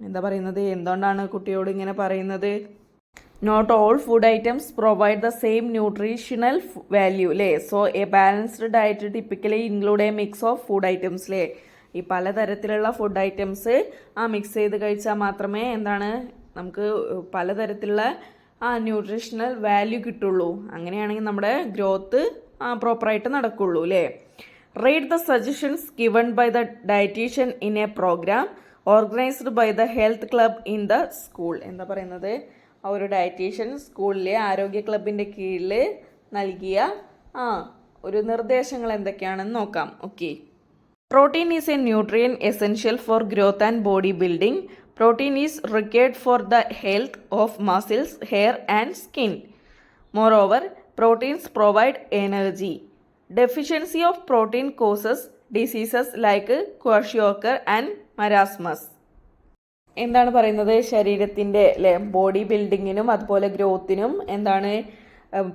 Speaker 1: എന്താ പറയുന്നത്? എന്തുകൊണ്ടാണ് കുട്ടിയോട് ഇങ്ങനെ പറയുന്നത്? Not all food items provide the same nutritional value അല്ലേ. So a balanced diet typically include a mix of food items അല്ലേ. ഈ പലതരത്തിലുള്ള ഫുഡ് ഐറ്റംസ് മിക്സ് ചെയ്ത് കഴിച്ചാൽ മാത്രമേ എന്താണ് നമുക്ക് പലതരത്തിലുള്ള ന്യൂട്രീഷണൽ വാല്യൂ കിട്ടുള്ളൂ. അങ്ങനെയാണെങ്കിൽ നമ്മുടെ ഗ്രോത്ത് പ്രോപ്പറായിട്ട് നടക്കുള്ളൂ അല്ലേ. Read the suggestions given by the dietician in a programme organised by the health club in the school. എന്താ പറയുന്നത്? ഒരു ഡയറ്റീഷ്യൻ സ്കൂളിലെ ആരോഗ്യ ക്ലബിൻ്റെ കീഴിൽ നൽകിയ ഒരു നിർദ്ദേശങ്ങൾ എന്തൊക്കെയാണെന്ന് നോക്കാം. Okay. Protein is a nutrient essential for growth and body building. Protein is required for the health of muscles, hair and skin. Moreover, proteins provide energy. Deficiency of protein causes diseases like kwashiorkor and marasmus. എന്താണ് പറയുന്നത്? ശരീരത്തിൻ്റെ ബോഡി ബിൽഡിങ്ങിനും അതുപോലെ ഗ്രോത്തിനും എന്താണ്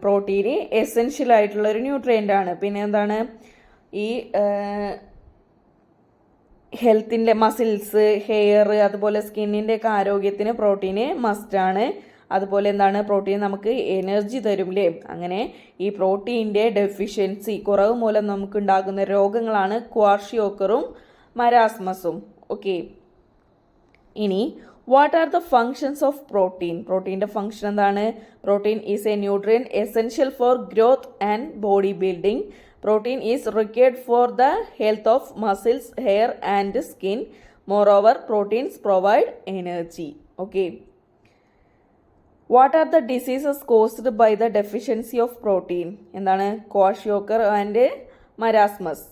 Speaker 1: പ്രോട്ടീൻ എസെൻഷ്യൽ ആയിട്ടുള്ള ഒരു ന്യൂട്രിയൻ്റ് ആണ്. പിന്നെ എന്താണ് ഈ ഹെൽത്തിൻ്റെ മസിൽസ്, ഹെയർ അതുപോലെ സ്കിന്നിൻ്റെ ഒക്കെ ആരോഗ്യത്തിന് പ്രോട്ടീന് മസ്റ്റാണ്. അതുപോലെ എന്താണ് പ്രോട്ടീൻ നമുക്ക് എനർജി തരും. അങ്ങനെ ഈ പ്രോട്ടീൻ്റെ ഡെഫിഷ്യൻസി കുറവ് മൂലം നമുക്കുണ്ടാകുന്ന രോഗങ്ങളാണ് ക്വാർഷിയോക്കറും മരാസ്മസും. ഓക്കെ. ഇനി what are the functions of protein? പ്രോട്ടീൻ്റെ ഫങ്ഷൻ എന്താണ്? Protein is a nutrient essential for growth and body building. Protein is required for the health of muscles, hair and skin. Moreover, proteins provide energy. Okay. What are the diseases caused by the deficiency of protein? എന്താണ്? kwashiorkor and marasmus.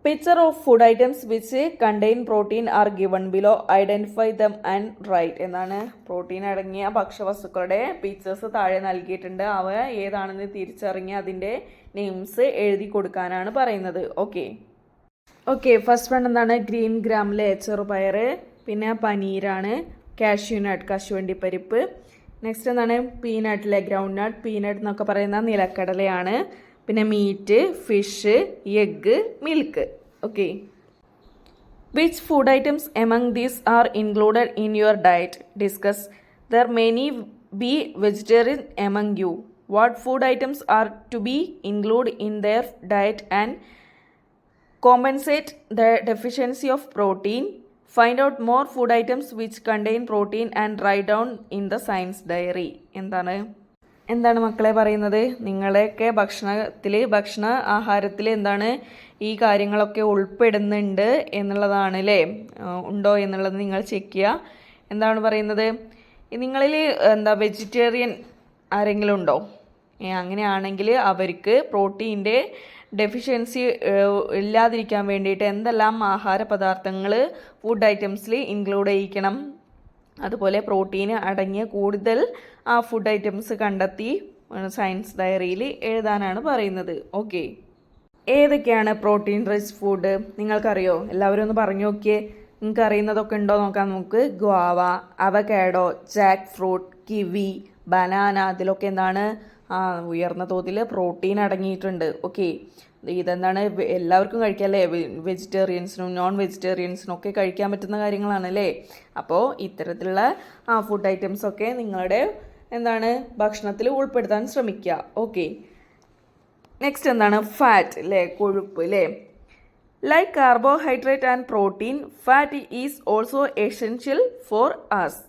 Speaker 1: Picture of food items which contain protein are given below. Identify them and write. എന്താണ്? പ്രോട്ടീൻ അടങ്ങിയ ഭക്ഷ്യവസ്തുക്കളുടെ പിക്ചേഴ്സ് താഴെ നൽകിയിട്ടുണ്ട്. അവ ഏതാണെന്ന് തിരിച്ചറിഞ്ഞ് അതിൻ്റെ നെയിംസ് എഴുതി കൊടുക്കാനാണ് പറയുന്നത്. ഓക്കെ. ഫസ്റ്റ് വൺ എന്താണ്? ഗ്രീൻ ഗ്രാമിലെ ചെറുപയർ, പിന്നെ പനീരാണ്, കാഷ്യൂനട്ട് കശുവണ്ടിപ്പരിപ്പ്. നെക്സ്റ്റ് എന്താണ്? പീനട്ടിലെ ഗ്രൗണ്ട് നട്ട്, പീനട്ട് എന്നൊക്കെ പറയുന്ന നിലക്കടലയാണ്. പിന്നെ meat, fish, egg, milk. Okay. Which food items among these are included in your diet? Discuss. There many be vegetarian among you. What food items are to be included in their diet and compensate the deficiency of protein? Find out more food items which contain protein and write down in the science diary. എന്താണ് മക്കളെ പറയുന്നത്? നിങ്ങളെയൊക്കെ ഭക്ഷണ ആഹാരത്തിൽ എന്താണ് ഈ കാര്യങ്ങളൊക്കെ ഉൾപ്പെടുന്നുണ്ട് എന്നുള്ളതാണ് അല്ലേ. ഉണ്ടോ എന്നുള്ളത് നിങ്ങൾ ചെക്ക് ചെയ്യുക. എന്താണ് പറയുന്നത്? നിങ്ങളിൽ വെജിറ്റേറിയൻ ആരെങ്കിലും ഉണ്ടോ? അങ്ങനെയാണെങ്കിൽ അവർക്ക് പ്രോട്ടീൻ്റെ ഡെഫിഷ്യൻസി ഇല്ലാതിരിക്കാൻ വേണ്ടിയിട്ട് എന്തെല്ലാം ആഹാര പദാർത്ഥങ്ങൾ ഫുഡ് ഐറ്റംസിൽ ഇൻക്ലൂഡ് ചെയ്യിക്കണം, അതുപോലെ പ്രോട്ടീൻ അടങ്ങിയ കൂടുതൽ ഫുഡ് ഐറ്റംസ് കണ്ടെത്തി സയൻസ് ഡയറിയിൽ എഴുതാനാണ് പറയുന്നത്. ഓക്കെ. ഏതൊക്കെയാണ് പ്രോട്ടീൻ റിച്ച് ഫുഡ്? നിങ്ങൾക്കറിയോ? എല്ലാവരും ഒന്ന് പറഞ്ഞു നോക്കിയേ. നിങ്ങൾക്ക് അറിയുന്നതൊക്കെ ഉണ്ടോ നോക്കാം നമുക്ക്. Guava, avocado, Jack fruit, kiwi, banana, അതിലൊക്കെ എന്താണ് ഉയർന്ന തോതിൽ പ്രോട്ടീൻ അടങ്ങിയിട്ടുണ്ട്. ഓക്കെ. ഇതെന്താണ് എല്ലാവർക്കും കഴിക്കാം അല്ലേ. വെജിറ്റേറിയൻസിനും നോൺ വെജിറ്റേറിയൻസിനും ഒക്കെ കഴിക്കാൻ പറ്റുന്ന കാര്യങ്ങളാണ് അല്ലേ. അപ്പോൾ ഇത്തരത്തിലുള്ള ഫുഡ് ഐറ്റംസൊക്കെ നിങ്ങളുടെ എന്താണ് ഭക്ഷണത്തിൽ ഉൾപ്പെടുത്താൻ ശ്രമിക്കുക. ഓക്കെ. നെക്സ്റ്റ് എന്താണ്? ഫാറ്റ് അല്ലേ, കൊഴുപ്പ് അല്ലേ. Like carbohydrate and protein, fat is also essential for us.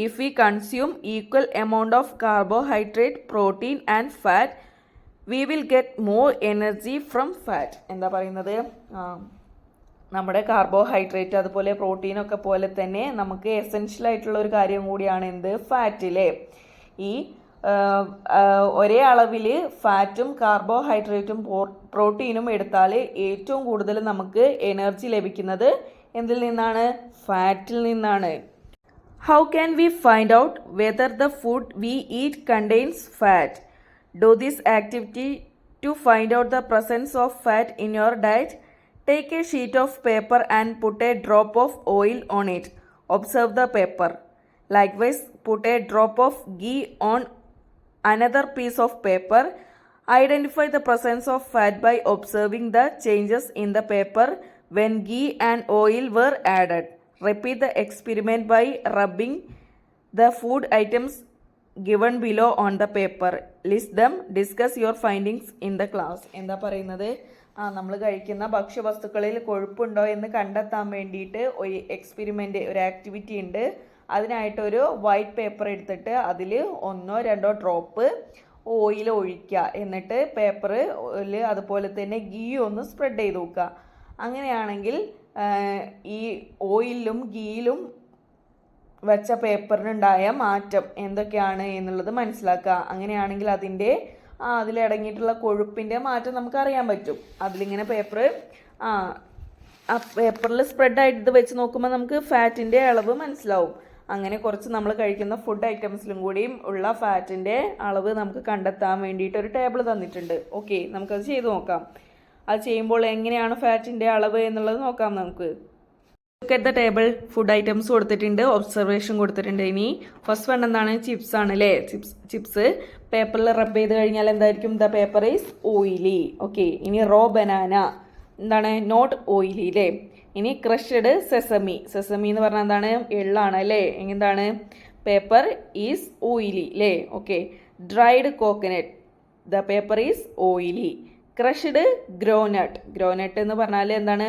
Speaker 1: If we consume equal amount of carbohydrate, protein and fat, we will get more energy from fat. എന്താ പറയുന്നത്? നമ്മുടെ കാർബോഹൈഡ്രേറ്റ് അതുപോലെ പ്രോട്ടീനൊക്കെ പോലെ തന്നെ നമുക്ക് എസെൻഷ്യൽ ആയിട്ടുള്ള ഒരു കാര്യം കൂടിയാണ് എന്ത്? ഫാറ്റിലെ. ഈ ഒരേ അളവിൽ ഫാറ്റും കാർബോഹൈഡ്രേറ്റും പ്രോട്ടീനും എടുത്താൽ ഏറ്റവും കൂടുതൽ നമുക്ക് എനർജി ലഭിക്കുന്നത് എന്തിൽ നിന്നാണ്? ഫാറ്റിൽ നിന്നാണ്. How can we find out whether the food we eat contains fat? Do this activity to find out the presence of fat in your diet. Take a sheet of paper and put a drop of oil on it. Observe the paper. Likewise, put a drop of ghee on another piece of paper. Identify the presence of fat by observing the changes in the paper when ghee and oil were added. Repeat the experiment by rubbing the food items given below on the paper. List them. Discuss your findings in the class. എന്താ പറയുന്നത്? നമ്മൾ കഴിക്കുന്ന ഭക്ഷ്യവസ്തുക്കളിൽ കൊഴുപ്പുണ്ടോ എന്ന് കണ്ടെത്താൻ വേണ്ടിയിട്ട് ഒരു എക്സ്പെരിമെൻ്റ്, ഒരു ആക്ടിവിറ്റി ഉണ്ട്. അതിനായിട്ടൊരു വൈറ്റ് പേപ്പർ എടുത്തിട്ട് അതിൽ 1-2 ഡ്രോപ്പ് ഓയിൽ ഒഴിക്കുക. എന്നിട്ട് പേപ്പറിൽ അതുപോലെ തന്നെ ഗീ ഒന്ന് സ്പ്രെഡ് ചെയ്ത് നോക്കുക. അങ്ങനെയാണെങ്കിൽ ഈ ഓയിലും ഗീയിലും വെച്ച പേപ്പറിനുണ്ടായ മാറ്റം എന്തൊക്കെയാണ് എന്നുള്ളത് മനസ്സിലാക്കുക. അങ്ങനെയാണെങ്കിൽ അതിലടങ്ങിയിട്ടുള്ള കൊഴുപ്പിൻ്റെ മാറ്റം നമുക്കറിയാൻ പറ്റും. അതിലിങ്ങനെ പേപ്പറിൽ സ്പ്രെഡായിട്ട് ഇത് വെച്ച് നോക്കുമ്പോൾ നമുക്ക് ഫാറ്റിൻ്റെ അളവ് മനസ്സിലാവും. അങ്ങനെ കുറച്ച് നമ്മൾ കഴിക്കുന്ന ഫുഡ് ഐറ്റംസിലും കൂടിയും ഉള്ള ഫാറ്റിൻ്റെ അളവ് നമുക്ക് കണ്ടെത്താൻ വേണ്ടിയിട്ട് ഒരു ടേബിൾ തന്നിട്ടുണ്ട്. ഓക്കെ, നമുക്കത് ചെയ്ത് നോക്കാം. അത് ചെയ്യുമ്പോൾ എങ്ങനെയാണ് ഫാറ്റിൻ്റെ അളവ് എന്നുള്ളത് നോക്കാം നമുക്ക്. Look at the table. Food items കൊടുത്തിട്ടുണ്ട്, ഒബ്സർവേഷൻ കൊടുത്തിട്ടുണ്ട്. ഇനി ഫസ്റ്റ് വൺ എന്താണ്? ചിപ്സ് ആണ് അല്ലേ? ചിപ്സ് പേപ്പറിൽ റബ്ബ് ചെയ്ത് കഴിഞ്ഞാൽ എന്തായിരിക്കും? The paper is oily. Okay, ഇനി റോ ബനാന എന്താണ്? നോട്ട് ഓയിലി അല്ലേ? ഇനി ക്രഷ്ഡ് സെസമി എന്ന് പറഞ്ഞാൽ എന്താണ്? എള്ളാണ് അല്ലേ? എന്താണ്? പേപ്പർ ഈസ് ഓയിലി അല്ലേ? Okay. Dried coconut, the paper is oily. Crushed groundnut എന്ന് പറഞ്ഞാൽ എന്താണ്?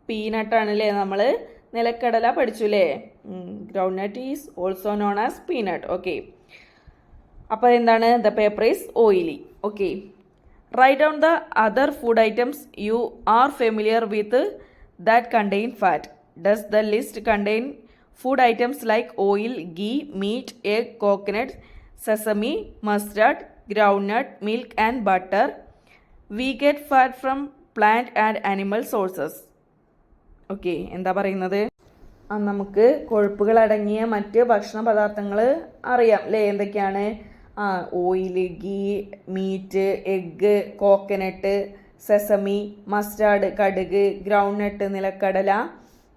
Speaker 1: പീനട്ടാണ് അല്ലേ? നമ്മൾ നിലക്കടല പഠിച്ചു അല്ലേ? Groundnut is also known as peanut. Okay, അപ്പോൾ എന്താണ്? The paper is oily. Okay, write down the other food items you are familiar with that contain fat. Does the list contain food items like oil, ghee, meat, egg, coconut, sesame, mustard, groundnut, milk and butter? We get fat from plant and animal sources. Okay, എന്താ പറയുന്നത്? നമുക്ക് കൊഴുപ്പുകൾ അടങ്ങിയ മറ്റ് ഭക്ഷണ പദാർത്ഥങ്ങൾ അറിയാം അല്ലേ? എന്തൊക്കെയാണ്? Oil, ghee, meat, egg, coconut, sesame, mustard കടുക്, ഗ്രൗണ്ട്നട്ട് നിലക്കടല,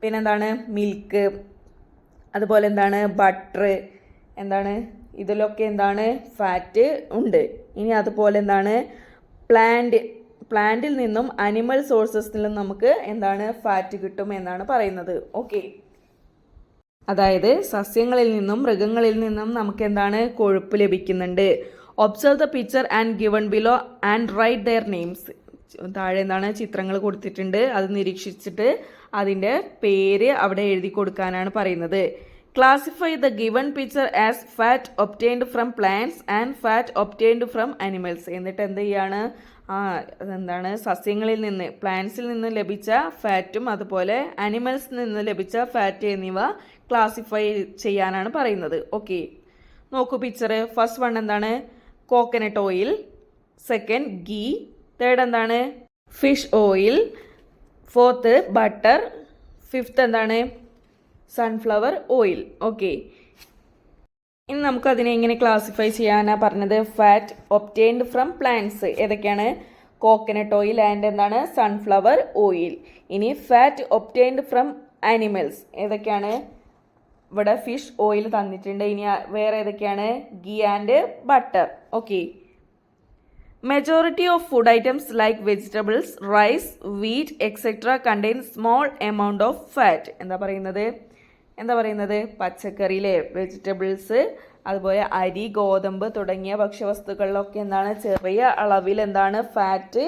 Speaker 1: പിന്നെന്താണ്? മിൽക്ക്, അതുപോലെ എന്താണ്? ബട്ടർ, എന്താണ്? ഇതിലൊക്കെ എന്താണ്? ഫാറ്റ് ഉണ്ട്. ഇനി അതുപോലെ എന്താണ്? പ്ലാന്റിൽ നിന്നും അനിമൽ സോഴ്സസിൽ നിന്നും നമുക്ക് എന്താണ്? ഫാറ്റ് കിട്ടും എന്നാണ് പറയുന്നത്. ഓക്കെ, അതായത് സസ്യങ്ങളിൽ നിന്നും മൃഗങ്ങളിൽ നിന്നും നമുക്ക് എന്താണ്? കൊഴുപ്പ് ലഭിക്കുന്നുണ്ട്. Observe the picture and given below and write their names. താഴെ എന്താണ്? ചിത്രങ്ങൾ കൊടുത്തിട്ടുണ്ട്, അത് നിരീക്ഷിച്ചിട്ട് അതിൻ്റെ പേര് അവിടെ എഴുതി കൊടുക്കാനാണ് പറയുന്നത്. Classify the given picture as fat obtained from plants and fat obtained from animals. എന്നിട്ട് എന്ത് ചെയ്യാണ്? അതെന്താണ്? സസ്യങ്ങളിൽ നിന്ന്, പ്ലാന്റ്സിൽ നിന്ന് ലഭിച്ച ഫാറ്റും അതുപോലെ അനിമൽസിൽ നിന്ന് ലഭിച്ച ഫാറ്റ് എന്നിവ ക്ലാസിഫൈ ചെയ്യാനാണ് പറയുന്നത്. ഓക്കെ, നോക്കൂ പിക്ചർ. ഫസ്റ്റ് വൺ എന്താണ്? Coconut oil. Second ghee. Third എന്താണ്? Fish oil. Fourth butter. Fifth എന്താണ്? Sunflower oil. ഓക്കെ, ഇനി നമുക്കതിനെ എങ്ങനെ ക്ലാസിഫൈ ചെയ്യാനാണ് പറഞ്ഞത്? ഫാറ്റ് ഒബ്റ്റെയിൻഡ് ഫ്രം പ്ലാന്റ്സ് ഏതൊക്കെയാണ്? കോക്കനട്ട് ഓയിൽ ആൻഡ് എന്താണ്? Sunflower oil. ഇനി ഫാറ്റ് ഒബ്റ്റെയിൻഡ് ഫ്രം ആനിമൽസ് ഏതൊക്കെയാണ്? ഇവിടെ ഫിഷ് ഓയിൽ തന്നിട്ടുണ്ട്. ഇനി വേറെ ഏതൊക്കെയാണ്? Ghee and butter. Okay, majority of food items like vegetables, rice, wheat, etc. contain small amount of fat. എന്താ പറയുന്നത്? പച്ചക്കറിയിലെ വെജിറ്റബിൾസ്, അതുപോലെ അരി, ഗോതമ്പ് തുടങ്ങിയ ഭക്ഷ്യവസ്തുക്കളിലൊക്കെ എന്താണ്? ചെറിയ അളവിൽ എന്താണ്? ഫാറ്റ്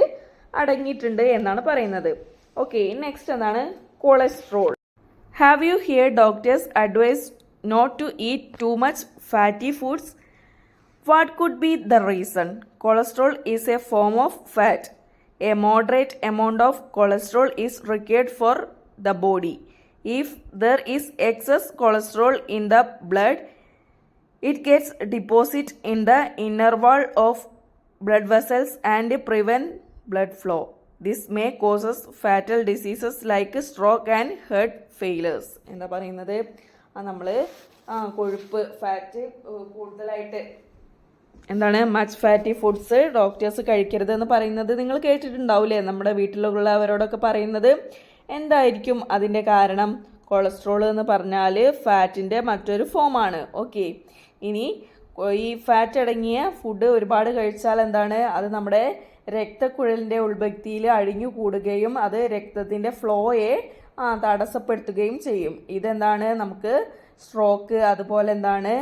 Speaker 1: അടങ്ങിയിട്ടുണ്ട് എന്നാണ് പറയുന്നത്. ഓക്കെ, നെക്സ്റ്റ് എന്താണ്? Cholesterol. Have you hear doctor's advice not to eat too much fatty foods? What could be the reason? Cholesterol is a form of fat. A moderate amount of cholesterol is required for the body. If there is excess cholesterol in the blood, it gets deposit in the inner wall of blood vessels and prevent blood flow. This may causes fatal diseases like stroke and heart failures. എന്താ പറയുന്നത്? നമ്മൾ കൊഴുപ്പ് ഫാറ്റ് കൂടുതലായിട്ട് എന്താണ്? മച്ച് ഫാറ്റി ഫുഡ്സ് ഡോക്ടേഴ്സ് കഴിക്കരുതെന്ന് പറയുന്നത് നിങ്ങൾ കേട്ടിട്ടുണ്ടാവില്ലേ? നമ്മുടെ വീട്ടിലുള്ളവരോടൊക്കെ പറയുന്നത്. എന്തായിരിക്കും അതിൻ്റെ കാരണം? കൊളസ്ട്രോൾ എന്ന് പറഞ്ഞാൽ ഫാറ്റിൻ്റെ മറ്റൊരു ഫോമാണ്. ഓക്കെ, ഇനി ഈ ഫാറ്റ് അടങ്ങിയ ഫുഡ് ഒരുപാട് കഴിച്ചാൽ എന്താണ്, അത് നമ്മുടെ രക്തക്കുഴലിൻ്റെ ഉൾഭിത്തിയിൽ അഴിഞ്ഞു കൂടുകയും അത് രക്തത്തിൻ്റെ ഫ്ലോയെ തടസ്സപ്പെടുത്തുകയും ചെയ്യും. ഇതെന്താണ്, നമുക്ക് സ്ട്രോക്ക് അതുപോലെ എന്താണ്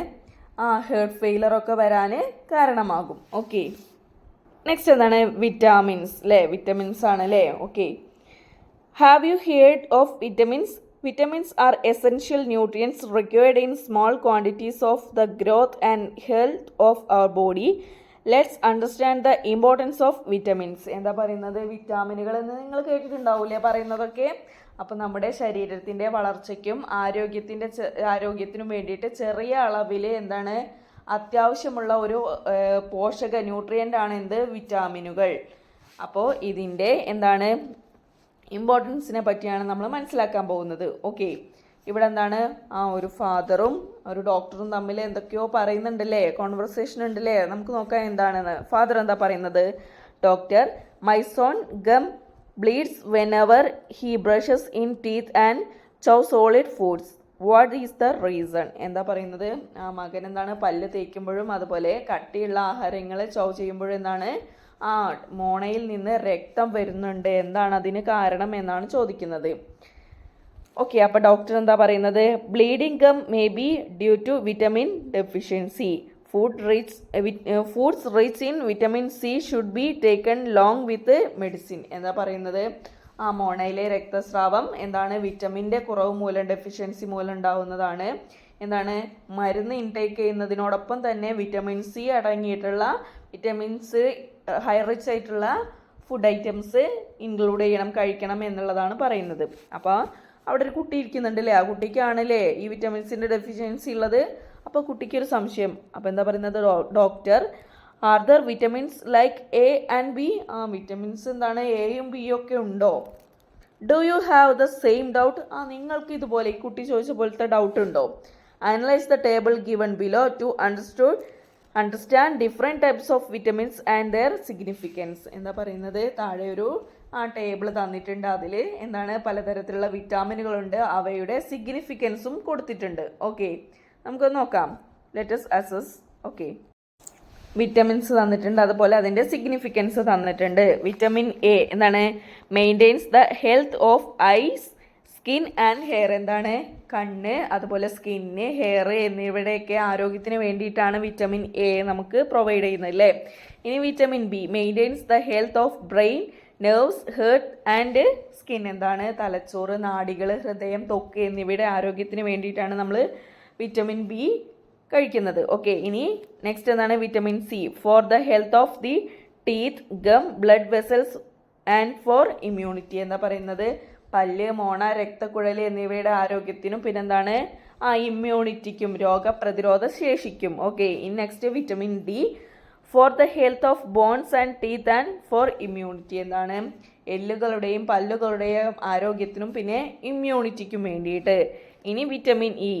Speaker 1: ഹേർട്ട് ഫെയിലർ ഒക്കെ വരാൻ കാരണമാകും. ഓക്കെ, നെക്സ്റ്റ് എന്താണ്, വിറ്റാമിൻസ് അല്ലേ, വിറ്റമിൻസ് ആണ് അല്ലേ. Okay, have you heard of vitamins? Vitamins are essential nutrients required in small quantities of the growth and health of our body. Let's understand the importance of vitamins. എന്താ പറയുന്നത്, വിറ്റാമിനുകൾ എന്ന് നിങ്ങൾ കേട്ടിട്ടുണ്ടാവില്ലേ പറയുന്നതൊക്കെ. അപ്പം നമ്മുടെ ശരീരത്തിൻ്റെ വളർച്ചയ്ക്കും ആരോഗ്യത്തിനും വേണ്ടിയിട്ട് ചെറിയ അളവിൽ എന്താണ് അത്യാവശ്യമുള്ള ഒരു പോഷക ന്യൂട്രിയൻ്റ് ആണ് എന്ത്, വിറ്റാമിനുകൾ. അപ്പോൾ ഇതിൻ്റെ എന്താണ് ഇമ്പോർട്ടൻസിനെ പറ്റിയാണ് നമ്മൾ മനസ്സിലാക്കാൻ പോകുന്നത്. ഓക്കെ, ഇവിടെ എന്താണ് ഒരു ഫാദറും ഒരു ഡോക്ടറും തമ്മിൽ എന്തൊക്കെയോ പറയുന്നുണ്ടല്ലേ, കോൺവെർസേഷൻ ഉണ്ടല്ലേ. നമുക്ക് നോക്കാം എന്താണെന്ന്. ഫാദർ എന്താ പറയുന്നത്, doctor, my son gum bleeds whenever he brushes in teeth and chew solid foods. What is the reason? എന്താ പറയുന്നത്, മകൻ എന്താണ് പല്ല് തേക്കുമ്പോഴും അതുപോലെ കട്ടിയുള്ള ആഹാരങ്ങൾ ചൗ ചെയ്യുമ്പോഴും എന്താണ് മോണയിൽ നിന്ന് രക്തം വരുന്നുണ്ട്, എന്താണ് അതിന് കാരണം എന്നാണ് ചോദിക്കുന്നത്. ഓക്കെ, അപ്പോൾ ഡോക്ടർ എന്താ പറയുന്നത്, bleeding gum may be due to vitamin deficiency. Foods rich in vitamin C should be taken long with medicine. എന്താ പറയുന്നത്, മോണയിലെ രക്തസ്രാവം എന്താണ് വിറ്റമിൻ്റെ കുറവ് മൂലം, ഡെഫിഷ്യൻസി മൂലം ഉണ്ടാവുന്നതാണ്. എന്താണ്, മരുന്ന് ഇൻടേക്ക് ചെയ്യുന്നതിനോടൊപ്പം തന്നെ വിറ്റമിൻ സി അടങ്ങിയിട്ടുള്ള വിറ്റമിൻസ് ഹൈ റിച്ച് ആയിട്ടുള്ള ഫുഡ് ഐറ്റംസ് ഇൻക്ലൂഡ് ചെയ്യണം, കഴിക്കണം എന്നുള്ളതാണ് പറയുന്നത്. അപ്പോൾ അവിടെ ഒരു കുട്ടി ഇരിക്കുന്നുണ്ടല്ലേ, ആ കുട്ടിക്കാണല്ലേ ഈ വിറ്റമിൻസിൻ്റെ ഡെഫിഷ്യൻസി ഉള്ളത്. അപ്പോൾ കുട്ടിക്കൊരു സംശയം. അപ്പോൾ എന്താ പറയുന്നത്, doctor, are there vitamins like A and B? Vitamins എന്താണ് എയും ബിയും ഒക്കെ ഉണ്ടോ? Do you have the same doubt? നിങ്ങൾക്ക് ഇതുപോലെ ഈ കുട്ടി ചോദിച്ച പോലത്തെ ഡൗട്ട് ഉണ്ടോ? Analyse the table given below to understand different types of vitamins and their significance. എന്താ പറയുന്നത്, താഴെ ഒരു ടേബിൾ തന്നിട്ടുണ്ട്. അതിൽ എന്താണ് പലതരത്തിലുള്ള വിറ്റാമിനുകളുണ്ട്, അവയുടെ സിഗ്നിഫിക്കൻസും കൊടുത്തിട്ടുണ്ട്. ഓക്കെ, നമുക്കൊന്ന് നോക്കാം. Let's assess. ഓക്കെ, വിറ്റമിൻസ് തന്നിട്ടുണ്ട്, അതുപോലെ അതിൻ്റെ സിഗ്നിഫിക്കൻസ് തന്നിട്ടുണ്ട്. വിറ്റമിൻ എ എന്താണ്, maintains the health of eyes, skin and hair. എന്താണ്, കണ്ണ് അതുപോലെ സ്കിന്ന്, ഹെയർ എന്നിവയുടെയൊക്കെ ആരോഗ്യത്തിന് വേണ്ടിയിട്ടാണ് വിറ്റമിൻ എ നമുക്ക് പ്രൊവൈഡ് ചെയ്യുന്നത് അല്ലേ. ഇനി vitamin B, maintains the health of brain, nerves, heart and skin. എന്താണ്, തലച്ചോറ്, നാഡികൾ, ഹൃദയം, ത്വക്ക് എന്നിവയുടെ ആരോഗ്യത്തിന് വേണ്ടിയിട്ടാണ് നമ്മൾ വിറ്റമിൻ ബി കഴിക്കുന്നത്. ഓക്കെ, ഇനി നെക്സ്റ്റ് എന്താണ്, vitamin C, for the health of the teeth, gum, blood vessels and for immunity. എന്താ പറയുന്നത്, പല്ല്, മോണ, രക്തക്കുഴൽ എന്നിവയുടെ ആരോഗ്യത്തിനും പിന്നെന്താണ് ഇമ്മ്യൂണിറ്റിക്കും, രോഗപ്രതിരോധ ശേഷിക്കും. ഓക്കെ, ഇനി next vitamin D, for the health of bones and teeth and for immunity. എന്താണ്, എല്ലുകളുടെയും പല്ലുകളുടെയും ആരോഗ്യത്തിനും പിന്നെ ഇമ്മ്യൂണിറ്റിക്കും വേണ്ടിയിട്ട്. ഇനി vitamin E,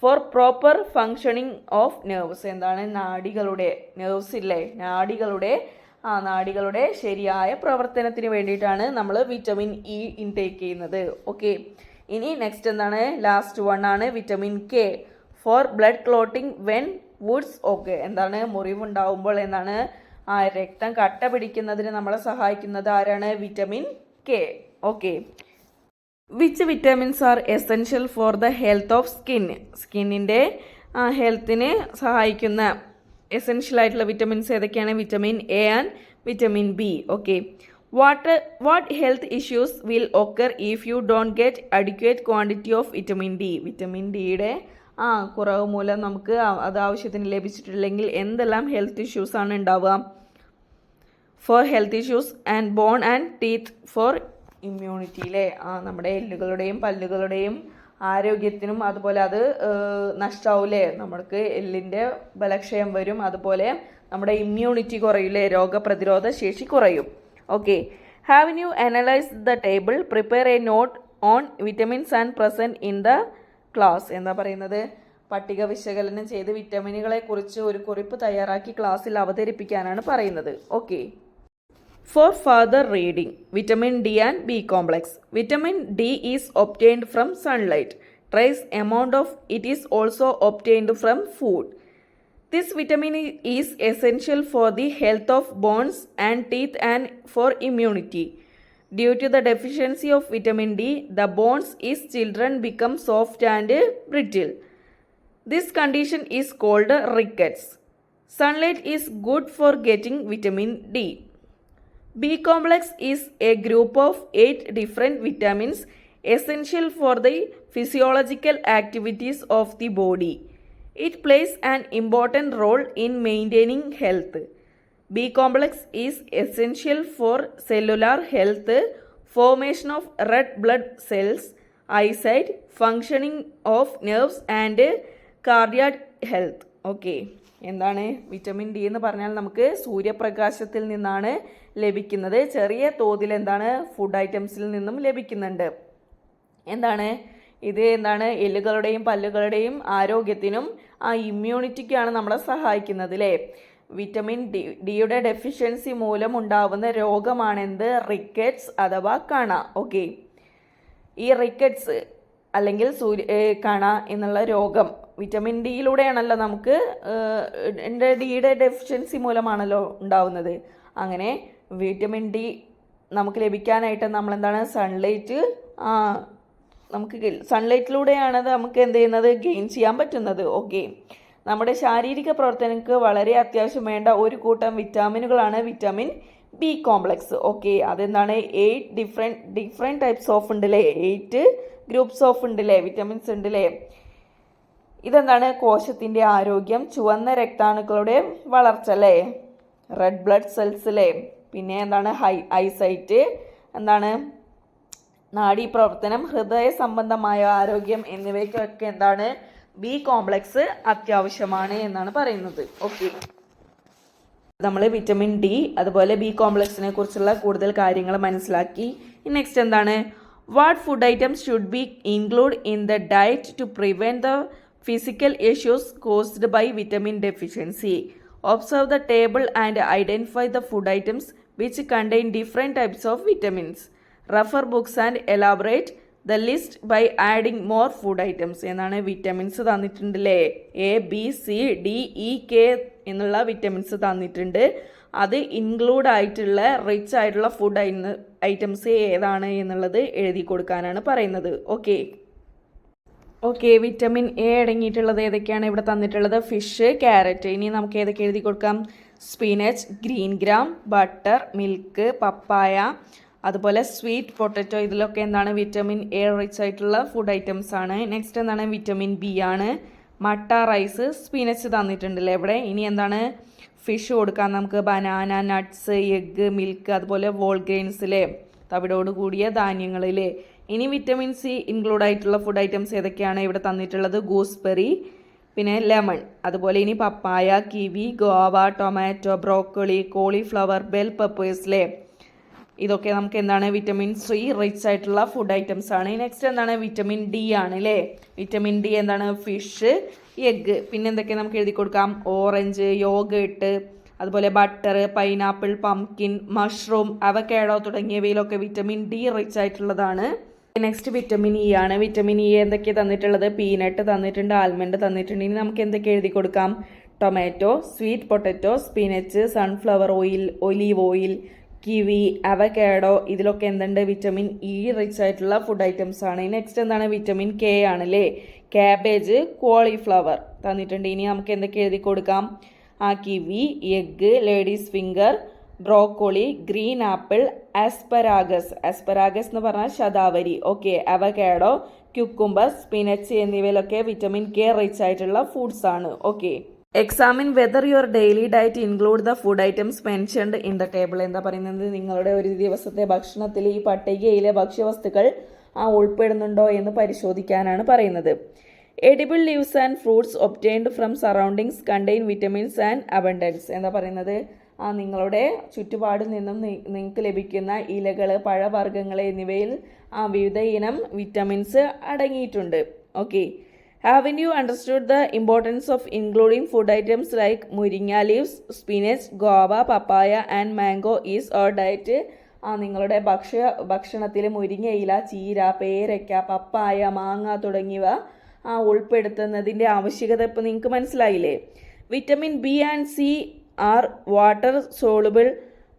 Speaker 1: for proper functioning of nerves. എന്താണ്, നാഡികളുടെ, നെർവ്സ് ഇല്ലേ, നാഡികളുടെ ശരിയായ പ്രവർത്തനത്തിന് വേണ്ടിയിട്ടാണ് നമ്മൾ വിറ്റമിൻ ഇ ഇൻടേക്ക് ചെയ്യുന്നത്. ഓക്കെ, ഇനി നെക്സ്റ്റ് എന്താണ്, ലാസ്റ്റ് വൺ ആണ് vitamin K, for blood clotting when wounds. Okay, എന്താണ്, മുറിവുണ്ടാവുമ്പോൾ എന്താണ് രക്തം കട്ട പിടിക്കുന്നതിന് നമ്മളെ സഹായിക്കുന്നത് ആരാണ്, vitamin K. Okay, which vitamins are essential for the health of skin? സ്കിന്നിൻ്റെ ഹെൽത്തിന് സഹായിക്കുന്ന എസെൻഷ്യൽ ആയിട്ടുള്ള വിറ്റമിൻസ് ഏതൊക്കെയാണ്, vitamin A and vitamin B. Okay, what health issues will occur if you don't get adequate quantity of vitamin D? Vitamin ഡിയുടെ കുറവ് മൂലം നമുക്ക് അത് ആവശ്യത്തിന് ലഭിച്ചിട്ടില്ലെങ്കിൽ എന്തെല്ലാം ഹെൽത്ത് ഇഷ്യൂസ് ആണ് ഉണ്ടാവുക? For health issues and bone and teeth for ഇമ്മ്യൂണിറ്റിയിലെ നമ്മുടെ എല്ലുകളുടെയും പല്ലുകളുടെയും ആരോഗ്യത്തിനും അതുപോലെ അത് നഷ്ടമാവില്ലേ, നമ്മൾക്ക് എല്ലിൻ്റെ ബലക്ഷയം വരും, അതുപോലെ നമ്മുടെ ഇമ്മ്യൂണിറ്റി കുറയില്ലേ, രോഗപ്രതിരോധ ശേഷി കുറയും. Okay, have you analyse the table, prepare a note on vitamins and present in the class. എന്താ പറയുന്നത്, പട്ടിക വിശകലനം ചെയ്ത് വിറ്റമിനുകളെ കുറിച്ച് ഒരു കുറിപ്പ് തയ്യാറാക്കി ക്ലാസ്സിൽ അവതരിപ്പിക്കാനാണ് പറയുന്നത്. Okay, for further reading, vitamin D and B complex. Vitamin D is obtained from sunlight. trace amount of it is also obtained from food. This vitamin is essential for the health of bones and teeth and for immunity. Due to the deficiency of vitamin D, the bones in children become soft and brittle. This condition is called rickets. Sunlight is good for getting vitamin D. B complex is a group of 8 different vitamins essential for the physiological activities of the body. It plays an important role in maintaining health. B complex is essential for cellular health, formation of red blood cells, eyesight, functioning of nerves and cardiac health. Okay, എന്താണ് വിറ്റമിൻ ഡി എന്ന് പറഞ്ഞാൽ നമുക്ക് സൂര്യപ്രകാശത്തിൽ നിന്നാണ് ലഭിക്കുന്നത്. ചെറിയ തോതിൽ എന്താണ് ഫുഡ് ഐറ്റംസിൽ നിന്നും ലഭിക്കുന്നുണ്ട്. എന്താണ് ഇത്, എന്താണ് എല്ലുകളുടെയും പല്ലുകളുടെയും ആരോഗ്യത്തിനും ഇമ്മ്യൂണിറ്റിക്കാണ് നമ്മളെ സഹായിക്കുന്നത് അല്ലേ. വിറ്റമിൻ ഡിയുടെ ഡെഫിഷ്യൻസി മൂലം ഉണ്ടാവുന്ന രോഗമാണെന്ത്, റിക്കറ്റ്സ് അഥവാ കണ. ഓക്കെ, ഈ റിക്കറ്റ്സ് അല്ലെങ്കിൽ കണ എന്നുള്ള രോഗം വിറ്റമിൻ ഡിയിലൂടെയാണല്ലോ നമുക്ക് ഡിയുടെ ഡെഫിഷ്യൻസി മൂലമാണല്ലോ ഉണ്ടാവുന്നത്. അങ്ങനെ വിറ്റമിൻ ഡി നമുക്ക് ലഭിക്കാനായിട്ട് നമ്മളെന്താണ് സൺലൈറ്റ് നമുക്ക് സൺലൈറ്റിലൂടെയാണ് നമുക്ക് എന്ത് ചെയ്യുന്നത് ഗെയിൻ ചെയ്യാൻ പറ്റുന്നത്. ഓക്കെ, നമ്മുടെ ശാരീരിക പ്രവർത്തനങ്ങൾക്ക് വളരെ അത്യാവശ്യം വേണ്ട ഒരു കൂട്ടം വിറ്റാമിനുകളാണ് വിറ്റാമിൻ ബി കോംപ്ലക്സ്. ഓക്കെ, അതെന്താണ് 8 ഡിഫറെൻറ്റ് ടൈപ്സ് ഓഫ് ഉണ്ടല്ലേ, 8 ഗ്രൂപ്പ്സ് ഓഫ് ഉണ്ടല്ലേ, വിറ്റമിൻസ് ഉണ്ടല്ലേ. ഇതെന്താണ് കോശത്തിൻ്റെ ആരോഗ്യം, ചുവന്ന രക്താണുക്കളുടെ വളർച്ച അല്ലേ, റെഡ് ബ്ലഡ് സെൽസ് അല്ലേ, പിന്നെ എന്താണ് ഐസൈറ്റ്, എന്താണ് നാഡീപ്രവർത്തനം, ഹൃദയ സംബന്ധമായ ആരോഗ്യം എന്നിവയ്ക്കൊക്കെ എന്താണ് ബി കോംപ്ലക്സ് അത്യാവശ്യമാണ് എന്നാണ് പറയുന്നത്. ഓക്കെ, നമ്മൾ വിറ്റമിൻ ഡി അതുപോലെ ബി കോംപ്ലക്സിനെ കുറിച്ചുള്ള കൂടുതൽ കാര്യങ്ങൾ മനസ്സിലാക്കി. നെക്സ്റ്റ് എന്താണ്, what food items should be include in the diet to prevent the physical issues caused by vitamin deficiency. Observe the table and identify the food items which contain different types of vitamins. Refer books and elaborate the list by adding more food items. എന്നാണ് വിറ്റമിൻസ് തന്നിട്ടുണ്ടല്ലേ, ABCDEK എന്നുള്ള വിറ്റമിൻസ് തന്നിട്ടുണ്ട്. അത് ഇൻക്ലൂഡ് ആയിട്ടുള്ള റിച്ച് ആയിട്ടുള്ള ഫുഡ് ഐറ്റംസ് ഏതാണ് എന്നുള്ളത് എഴുതി കൊടുക്കാനാണ് പറയുന്നത്. ഓക്കെ, വിറ്റമിൻ എ അടങ്ങിയിട്ടുള്ളത് ഏതൊക്കെയാണ് ഇവിടെ തന്നിട്ടുള്ളത്, ഫിഷ്, ക്യാരറ്റ്. ഇനി നമുക്ക് ഏതൊക്കെ എഴുതി കൊടുക്കാം, spinach, green gram, butter, milk, papaya, അതുപോലെ സ്വീറ്റ് പൊട്ടറ്റോ. ഇതിലൊക്കെ എന്താണ് വിറ്റമിൻ എ റിച്ച് ആയിട്ടുള്ള ഫുഡ് ഐറ്റംസ് ആണ്. നെക്സ്റ്റ് എന്താണ് വിറ്റമിൻ ബി ആണ്, മട്ട, റൈസ്, സ്പിനച്ച് തന്നിട്ടുണ്ടല്ലേ ഇവിടെ. ഇനി എന്താണ് ഫിഷ് കൊടുക്കാം നമുക്ക്, ബനാന, നട്ട്സ്, എഗ്ഗ്, മിൽക്ക്, അതുപോലെ വോൾ ഗ്രെയിൻസിലെ തവിടോട് കൂടിയ ധാന്യങ്ങളിലെ. ഇനി വിറ്റമിൻ സി ഇൻക്ലൂഡ് ആയിട്ടുള്ള ഫുഡ് ഐറ്റംസ് ഏതൊക്കെയാണ് ഇവിടെ തന്നിട്ടുള്ളത്, ഗൂസ്ബെറി, പിന്നെ ലെമൺ, അതുപോലെ ഇനി papaya, kiwi, guava, tomato, broccoli, cauliflower, bell പെപ്പേഴ്സിലെ. ഇതൊക്കെ നമുക്ക് എന്താണ് വിറ്റമിൻ സി റിച്ച് ആയിട്ടുള്ള ഫുഡ് ഐറ്റംസ് ആണ്. നെക്സ്റ്റ് എന്താണ് വിറ്റമിൻ ഡി ആണ് അല്ലേ. വിറ്റമിൻ ഡി എന്താണ് ഫിഷ്, എഗ്ഗ്, പിന്നെ എന്തൊക്കെ നമുക്ക് എഴുതി കൊടുക്കാം, ഓറഞ്ച്, യോഗേട്ട്, അതുപോലെ butter, pineapple, pumpkin, mushroom, avocado തുടങ്ങിയവയിലൊക്കെ vitamin D rich ആയിട്ടുള്ളതാണ്. നെക്സ്റ്റ് വിറ്റമിൻ ഇ ആണ്. വിറ്റമിൻ ഇ എന്തൊക്കെയാണ് തന്നിട്ടുള്ളത്, പീനട്ട് തന്നിട്ടുണ്ട്, ആൽമണ്ട് തന്നിട്ടുണ്ട്. ഇനി നമുക്ക് എന്തൊക്കെ എഴുതി കൊടുക്കാം, tomato, sweet potato, spinach, sunflower oil, olive oil, kiwi, avocado. ഇതിലൊക്കെ എന്തുണ്ട് വിറ്റമിൻ ഇ റിച്ച് ആയിട്ടുള്ള ഫുഡ് ഐറ്റംസ് ആണ്. നെക്സ്റ്റ് എന്താണ് വിറ്റമിൻ കെ ആണല്ലേ, ക്യാബേജ്, കോളിഫ്ലവർ തന്നിട്ടുണ്ട്. ഇനി നമുക്ക് എന്തൊക്കെ എഴുതി കൊടുക്കാം, kiwi, egg, ladies finger, broccoli, green apple, asparagus എന്ന് പറഞ്ഞാൽ ശതാവരി. ഓക്കെ, അവക്കാഡോ, ക്യുക്കുംബർ, സ്പിനച്ച് എന്നിവയിലൊക്കെ വിറ്റമിൻ കെ റിച്ച് ആയിട്ടുള്ള ഫുഡ്സ് ആണ്. Okay, examine whether your daily diet include the food items mentioned in the table. എന്താ പറയുന്നത്, നിങ്ങളുടെ ഒരു ദിവസത്തെ ഭക്ഷണത്തിൽ ഈ പട്ടികയിലെ ഭക്ഷ്യവസ്തുക്കൾ ഉൾപ്പെടുന്നുണ്ടോ എന്ന് പരിശോധിക്കാനാണ് പറയുന്നത്. Edible leaves and fruits obtained from surroundings contain vitamins and abundance. എന്താ പറയുന്നത്, നിങ്ങളുടെ ചുറ്റുപാടിൽ നിന്നും നിങ്ങൾക്ക് ലഭിക്കുന്ന ഇലകൾ, പഴവർഗ്ഗങ്ങൾ എന്നിവയിൽ വിവിധ ഇനം വിറ്റമിൻസ് അടങ്ങിയിട്ടുണ്ട്. Okay, haven't you understood the importance of including food items like muringa leaves, spinach, guava, papaya and mango is our diet നിങ്ങളുടെ ഭക്ഷണത്തിൽ മുരിങ്ങയില, ചീര, പേരയ്ക്ക, പപ്പായ, മാങ്ങ തുടങ്ങിയവ ഉൾപ്പെടുത്തുന്നതിൻ്റെ ആവശ്യകത ഇപ്പോൾ നിങ്ങൾക്ക് മനസ്സിലായില്ലേ? Vitamin B and C are water soluble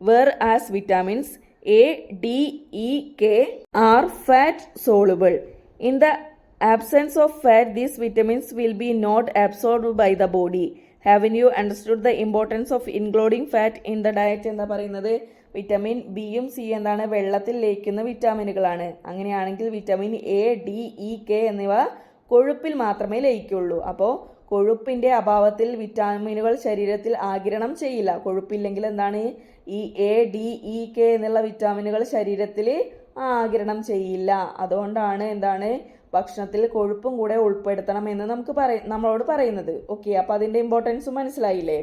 Speaker 1: whereas vitamins A, D, E, K are fat soluble. In the absence of fat, these vitamins will be not absorbed by the body. Haven't you understood the importance of including fat in the diet? എന്താ പറയുന്നത്? വിറ്റമിൻ ബിയും സി എന്താണ്? വെള്ളത്തിൽ ലയിക്കുന്ന വിറ്റാമിനുകളാണ്. അങ്ങനെയാണെങ്കിൽ vitamin A, D, E, K എന്നിവ കൊഴുപ്പിൽ മാത്രമേ ലയിക്കുള്ളൂ. അപ്പോൾ കൊഴുപ്പിൻ്റെ അഭാവത്തിൽ വിറ്റാമിനുകൾ ശരീരത്തിൽ ആഗിരണം ചെയ്യില്ല. കൊഴുപ്പില്ലെങ്കിൽ എന്താണ്? ഈ എ, ഡി, ഇ, കെ എന്നുള്ള വിറ്റാമിനുകൾ ശരീരത്തിൽ ആഗിരണം ചെയ്യില്ല. അതുകൊണ്ടാണ് എന്താണ് ഭക്ഷണത്തിൽ കൊഴുപ്പും കൂടെ ഉൾപ്പെടുത്തണം എന്ന് നമ്മളോട് പറയുന്നത്. ഓക്കെ, അപ്പോൾ അതിൻ്റെ ഇമ്പോർട്ടൻസ് മനസ്സിലായില്ലേ?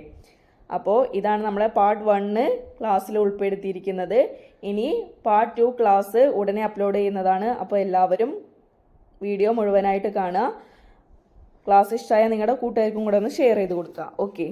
Speaker 1: അപ്പോൾ ഇതാണ് നമ്മളെ പാർട്ട് 1 ക്ലാസ്സിൽ ഉൾപ്പെടുത്തിയിരിക്കുന്നത്. ഇനി പാർട്ട് 2 ക്ലാസ് ഉടനെ അപ്ലോഡ് ചെയ്യുന്നതാണ്. അപ്പോൾ എല്ലാവരും വീഡിയോ മുഴുവനായിട്ട് കാണുക. ക്ലാസ് ഇഷ്ടമായ നിങ്ങളുടെ കൂട്ടുകാർക്കും കൂടെ ഒന്ന് ഷെയർ ചെയ്ത് കൊടുക്കുക. ഓക്കെ.